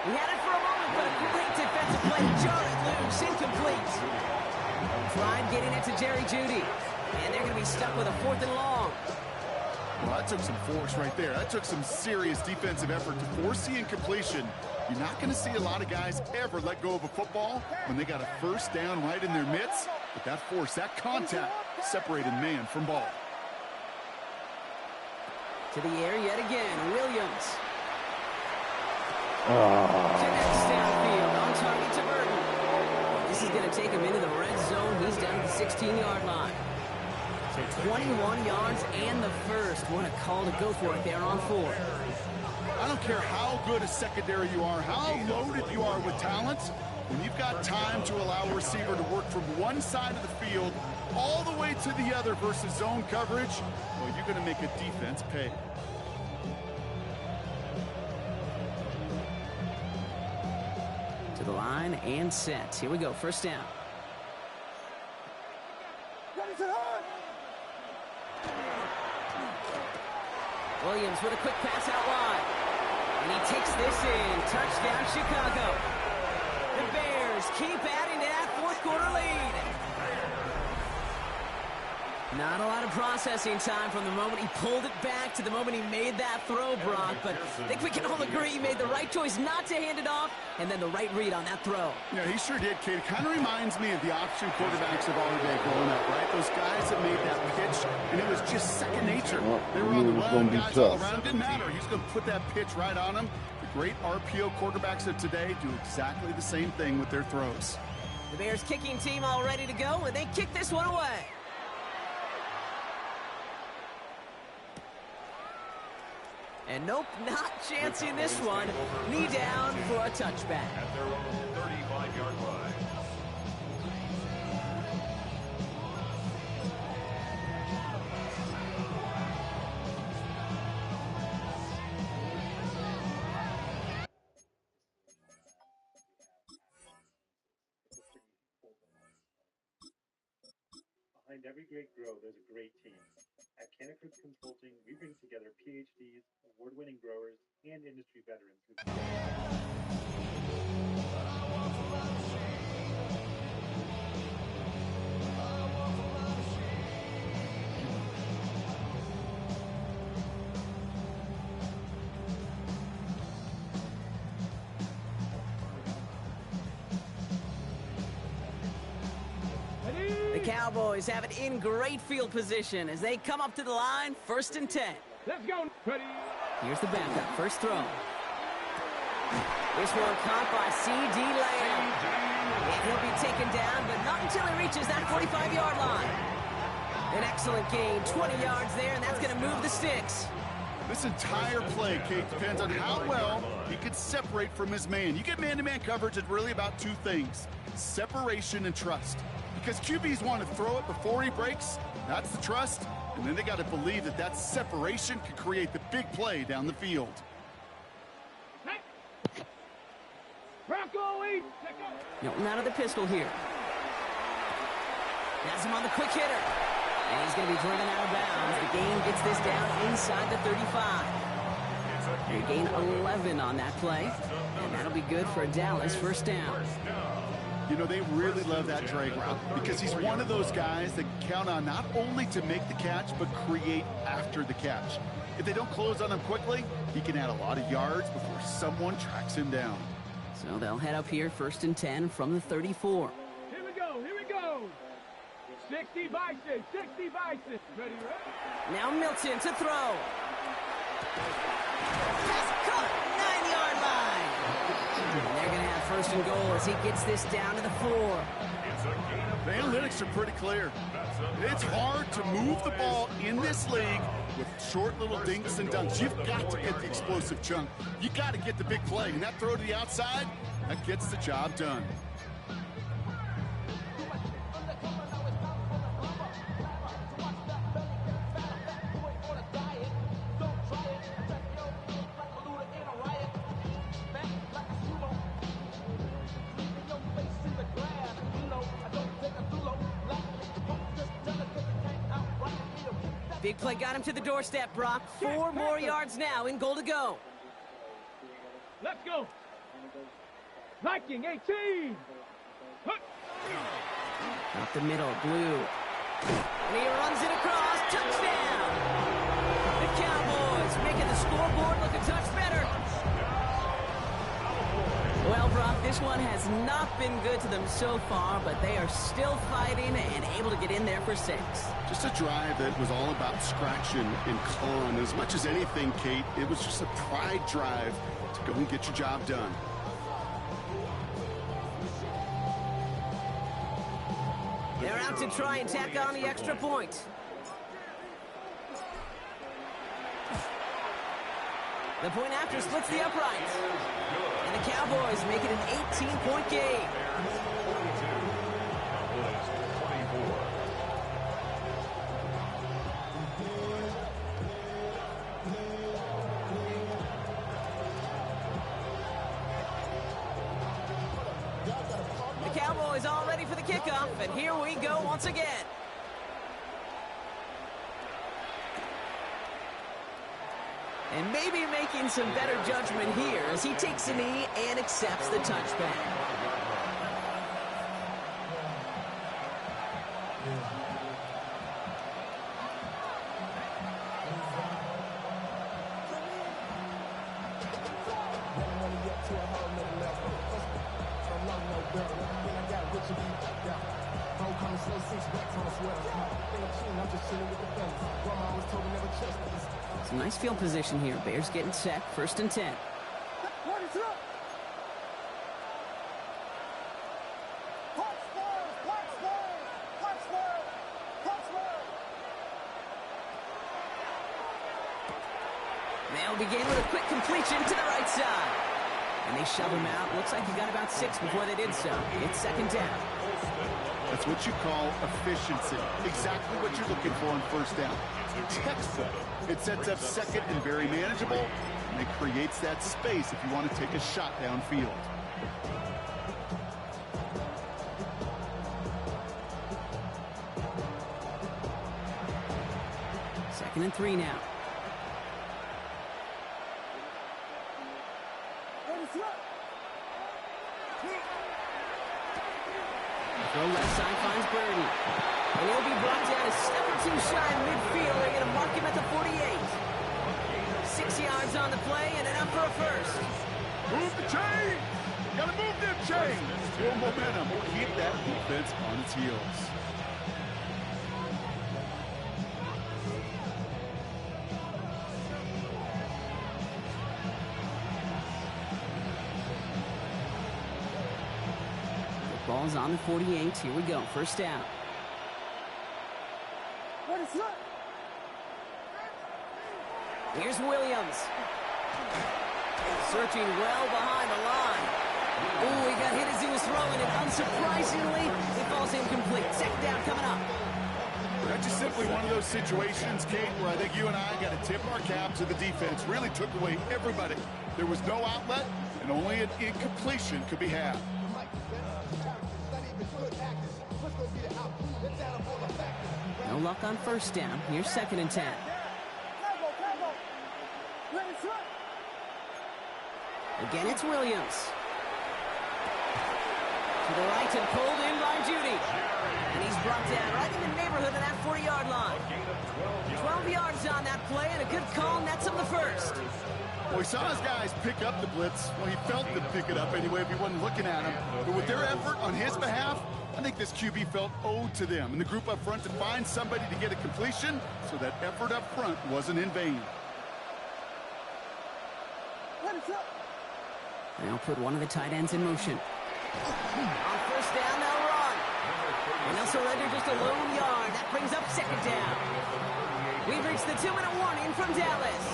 He had it for a moment, but a great defensive play. Jarred loose, incomplete. Tried getting it to Jerry Jeudy. And they're going to be stuck with a 4th and long. Well, that took some force right there. That took some serious defensive effort to force the incompletion. You're not going to see a lot of guys ever let go of a football when they got a 1st down right in their midst. But that force, that contact, separated man from ball. To the air yet again, Williams. Connects downfield, on target to Burton. This is going to take him into the red zone. He's down to the 16-yard line. So 21 yards and the first. What a call to go for it there on 4. I don't care how good a secondary you are, how loaded you are with talent. When you've got time to allow a receiver to work from one side of the field all the way to the other versus zone coverage, well, you're going to make a defense pay. To the line and set. Here we go, first down. Williams with a quick pass out wide. And he takes this in. Touchdown, Chicago. The Bears keep adding to that fourth quarter lead. Not a lot of processing time from the moment he pulled it back to the moment he made that throw, Brock. But I think we can all agree he made the right choice not to hand it off, and then the right read on that throw. Yeah, he sure did, kid. It kind of reminds me of the option quarterbacks of our day growing up, right? Those guys that made that pitch, and it was just second nature. They were on the run, guys all around. Didn't matter. He's going to put that pitch right on him. The great RPO quarterbacks of today do exactly the same thing with their throws. The Bears kicking team all ready to go, and they kick this one away. And nope, not chancing this one. Knee down for a touchback. At their own 35-yard line. Behind every great grow, there's a great team. At Canaccord Consulting, we bring together PhDs, award-winning growers, and industry veterans who The Cowboys have it in great field position as they come up to the line, 1st and 10. Let's go. Ready. Here's the backup, first throw. This one caught by C.D. Lamb. And he'll be taken down, but not until he reaches that 45-yard line. An excellent gain, 20 yards there, and that's going to move the sticks. This entire play, Kate, depends on how well he can separate from his man. You get man-to-man coverage, it's really about two things, separation and trust. Because QBs want to throw it before he breaks, that's the trust, and then they got to believe that that separation can create the big play down the field. Bronco lead. Milton out of the pistol here. Has him on the quick hitter. And he's going to be driven out of bounds. The gain gets this down inside the 35. They gain 11 on that play. And that'll be good for a Dallas first down. You know, they really love that drag route because he's one of those guys that count on not only to make the catch, but create after the catch. If they don't close on him quickly, he can add a lot of yards before someone tracks him down. So they'll head up here, 1st and 10 from the 34. Here we go. Here we go. 60 Bison. 60 Bison. Ready, ready. Now Milton to throw. Pass caught, 9-yard line. And they're going to have 1st and goal as he gets this down to the 4. The analytics are pretty clear. It's hard to move the ball in this league with short little dinks and dunks. You've got to get the explosive chunk. You got to get the big play. And that throw to the outside, that gets the job done. Big play got him to the doorstep, Brock. 4 more yards now in goal to go. Let's go. Viking 18. Up the middle, Blue. And he runs it across. Touchdown. The Cowboys making the scoreboard look a touch better. Well, Brock, this one has not been good to them so far, but they are still fighting and able to get in there for 6. Just a drive that was all about scratching and clawing. As much as anything, Kate, it was just a pride drive to go and get your job done. They're out to try and tack on the extra point. The point after splits the uprights. And the Cowboys make it an 18-point game. The Cowboys all ready for the kickoff, and here we go once again. And maybe making some better judgment here as he takes a knee and accepts the touchback. Some nice field position here. Bears getting set. 1st and 10. They'll begin with a quick completion to the right side. And they shove him out. Looks like he got about 6 before they did so. It's 2nd down. That's what you call efficiency. Exactly what you're looking for on 1st down. Textbook. It sets up 2nd and very manageable, and it creates that space if you want to take a shot downfield. 2nd and 3 now. Throw left side finds Birdie. And he'll be brought down a step or 2 shy in midfield. They're going to mark him at the 48. 6 yards on the play and enough for a 1st. Move the chain! Gotta move them chains! Full momentum. Keep that defense on its heels. Ball's on the 48. Here we go. 1st down. Here's Williams. Searching well behind the line. Ooh, he got hit as he was throwing, and unsurprisingly, it falls incomplete. 2nd down coming up. That's just simply one of those situations, Kate, where I think you and I got to tip our cap to the defense. Really took away everybody. There was no outlet, and only an incompletion could be had. No luck on 1st down. Here's 2nd and 10. Again, it's Williams. To the right and pulled in by Judy. And he's brought down right in the neighborhood of that 40-yard line. 12 yards on that play, and a good call nets him the 1st. Well, he saw his guys pick up the blitz. Well, he felt them pick it up anyway if he wasn't looking at him. But with their effort on his behalf, I think this QB felt owed to them and the group up front to find somebody to get a completion, so that effort up front wasn't in vain. They'll put one of the tight ends in motion. On 1st down, they'll run. And they'll surrender just a lone yard. That brings up 2nd down. We've reached the 2-minute warning from Dallas.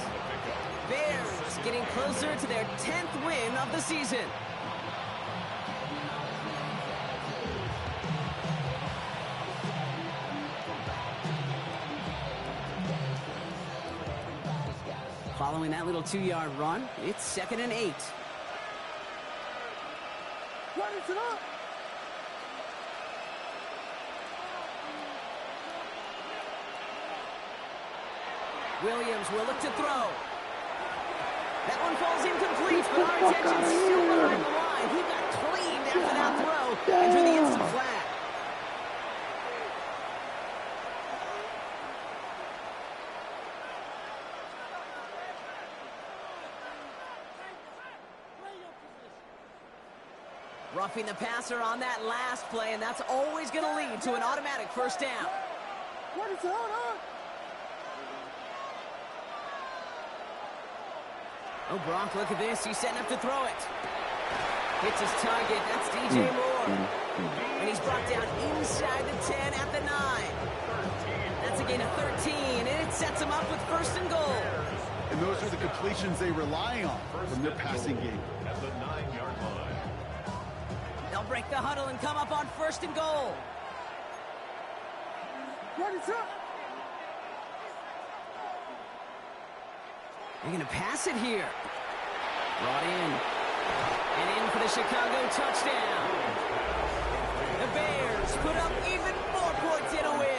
Bears getting closer to their 10th win of the season. Following that little 2-yard run, it's 2nd and 8. Williams will look to throw. That one falls incomplete, but our attention's still behind the line. He got cleaned after that throw and drew the instant flag. Roughing the passer on that last play, and that's always going to lead to an automatic first down. What is going on? Oh, Brock, look at this. He's setting up to throw it. Hits his target. That's DJ Moore. And he's brought down inside the 10 at the 9. That's a gain of 13, and it sets him up with first and goal. And those are the completions they rely on from their passing game. At the 9-yard line. They'll break the huddle and come up on first and goal. What is up? They're going to pass it here. Brought in. And in for the Chicago touchdown. The Bears put up even more points in a win.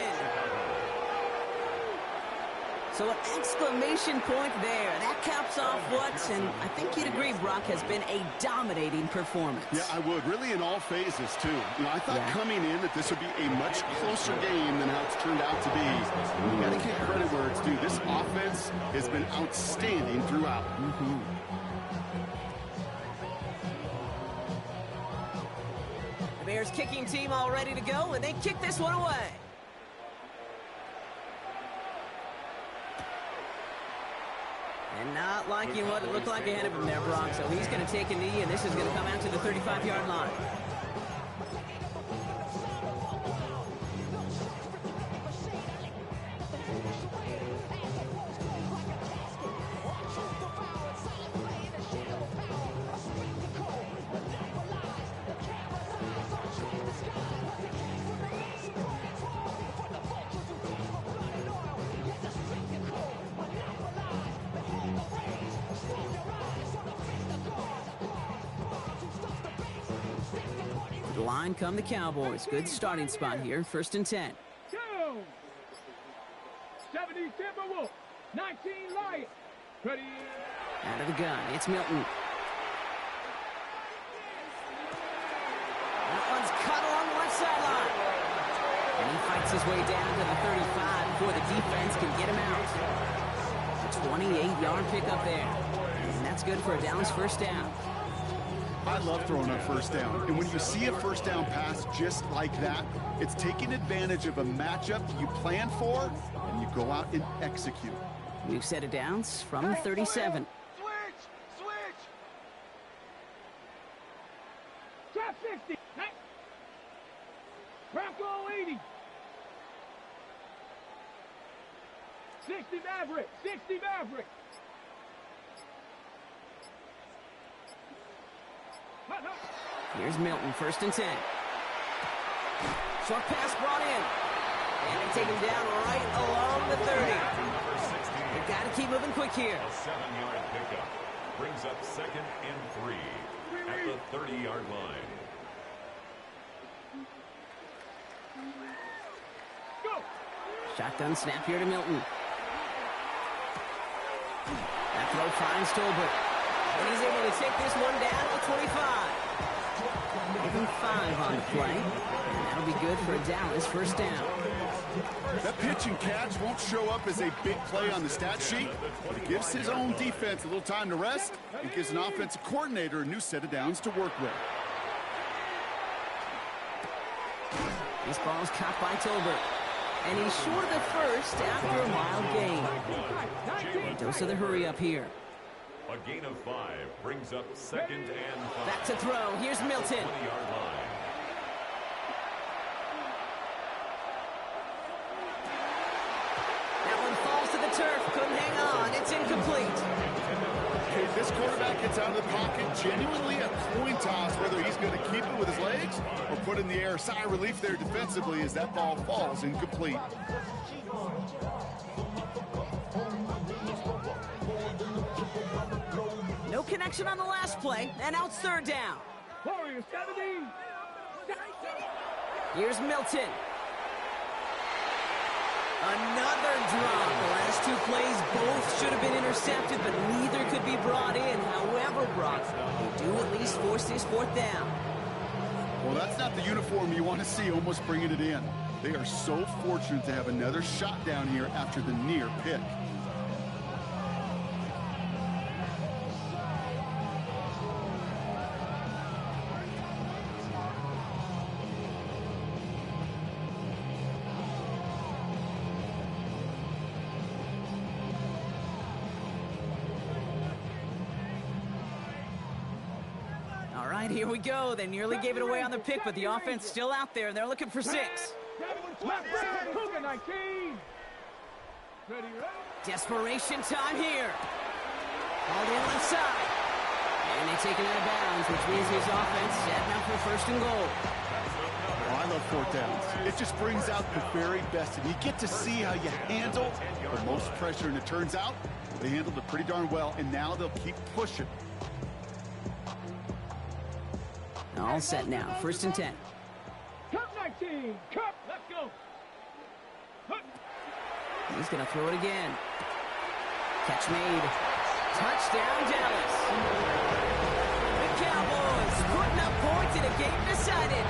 So an exclamation point there. That caps off what, and I think you'd agree, Brock, has been a dominating performance. Yeah, I would. Really in all phases, too. You know, I thought coming in that this would be a much closer game than how it's turned out to be. You got to give credit where it's due. This offense has been outstanding throughout. The Bears kicking team all ready to go, and they kick this one away. And not liking what it looked like ahead of him there, Brock. So he's going to take a knee, and this is going to come out to the 35-yard line. Line come the Cowboys. Good starting spot here. First and 10. 2. 70 Timberwolves. 19 Lions. Ready. Out of the gun. It's Milton. That one's cut along the left sideline. And he fights his way down to the 35 before the defense can get him out. A 28-yard pickup there. And that's good for a Dallas first down. I love throwing a first down. And when you see a first down pass just like that, it's taking advantage of a matchup you plan for, and you go out and execute. New set of downs from the 37. Switch. Trap 60. Bronco 80. 60 Maverick. 60 Maverick. Here's Milton, first and 10. Short pass brought in. And they take him down right along the 30. They've got to keep moving quick here. A 7-yard pickup brings up 2nd and 3 at the 30-yard line. Go. Shotgun snap here to Milton. That throw finds Tolbert. And he's able to take this one down to 25. Give him 5 on the play. And that'll be good for a Dallas first down. That pitch and catch won't show up as a big play on the stat sheet, but it gives his own defense a little time to rest and gives an offensive coordinator a new set of downs to work with. This ball's caught by Tolbert. And he's short of the first after a wild gain. Dose of the hurry up here. A gain of 5 brings up 2nd and 5. Back to throw. Here's Milton. 20-yard line. That one falls to the turf. Couldn't hang on. It's incomplete. Okay, this quarterback gets out of the pocket, genuinely a coin toss whether he's going to keep it with his legs or put it in the air. Sigh of relief there defensively as that ball falls incomplete. No connection on the last play, and now it's third down. Warriors 70. Here's Milton. Another drop. The last 2 plays both should have been intercepted, but neither could be brought in. However, Brock, they do at least force this 4th down. Well, that's not the uniform you want to see almost bringing it in. They are so fortunate to have another shot down here after the near pick. here we go. They nearly gave it away on the pick, but the offense still out there, and they're looking for 6. Left side, Cougar 19. Ready, ready. Desperation time here. All the left side. And they take it out of bounds, which means his offense setting up for 1st and goal. Oh, I love 4th downs. It just brings out the very best, and you get to see how you handle the most pressure, and it turns out they handled it pretty darn well, and now they'll keep pushing. All set now. 1st and 10. Cup 19. Cup, let's go. He's going to throw it again. Catch made. Touchdown, Dallas. The Cowboys putting up points in a game decided.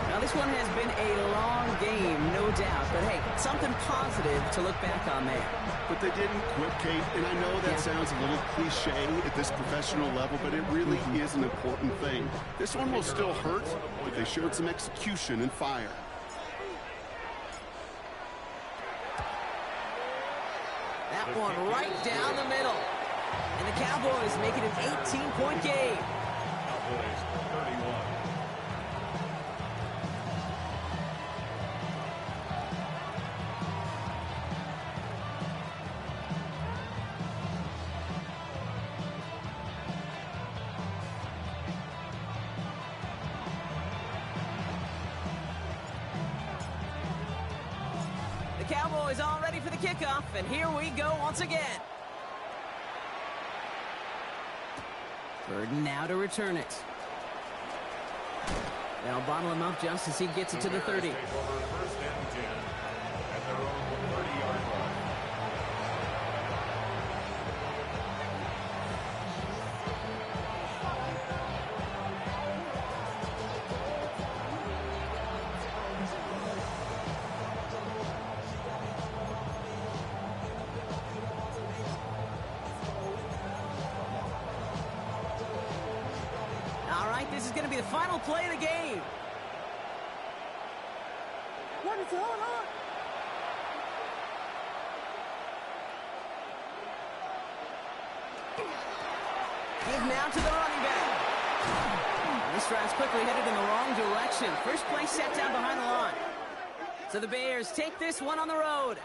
Now, this one has been a long game, no doubt. But, hey, something positive to look back on there. But they didn't quit, Kate, and I know that sounds a little cliche at this professional level, but it really is an important thing. This one will still hurt, but they showed some execution and fire. That one right down the middle. And the Cowboys make it an 18-point game. Cowboys 31. Cowboys all ready for the kickoff, and here we go once again. 3rd and now to return it. They'll bottle him up just as he gets it to the 30. Take over 1st and 10 at their own 30-yard line. This is going to be the final play of the game. What is going on? Give now to the running back. This drive's quickly headed in the wrong direction. First play set down behind the line. So the Bears take this one on the road.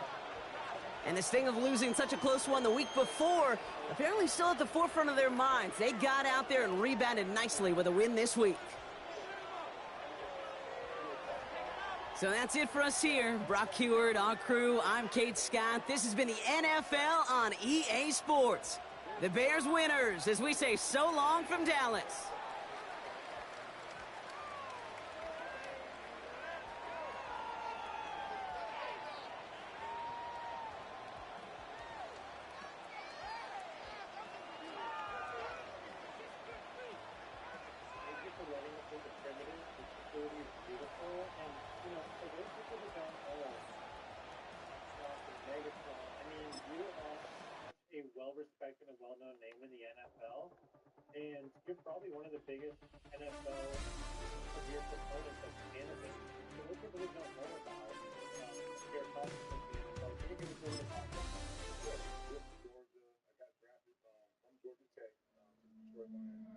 And the sting of losing such a close one the week before, apparently still at the forefront of their minds. They got out there and rebounded nicely with a win this week. So that's it for us here. Brock Heward, our crew, I'm Kate Scott. This has been the NFL on EA Sports. The Bears winners, as we say so long from Dallas. Well-respected and well-known name in the NFL, and you're probably one of the biggest NFL career proponents of cannabis. So what people really don't know about your thoughts of the NFL? Can you give us a little bit of Georgia, I got drafted from Georgia Tech to Detroit Lions.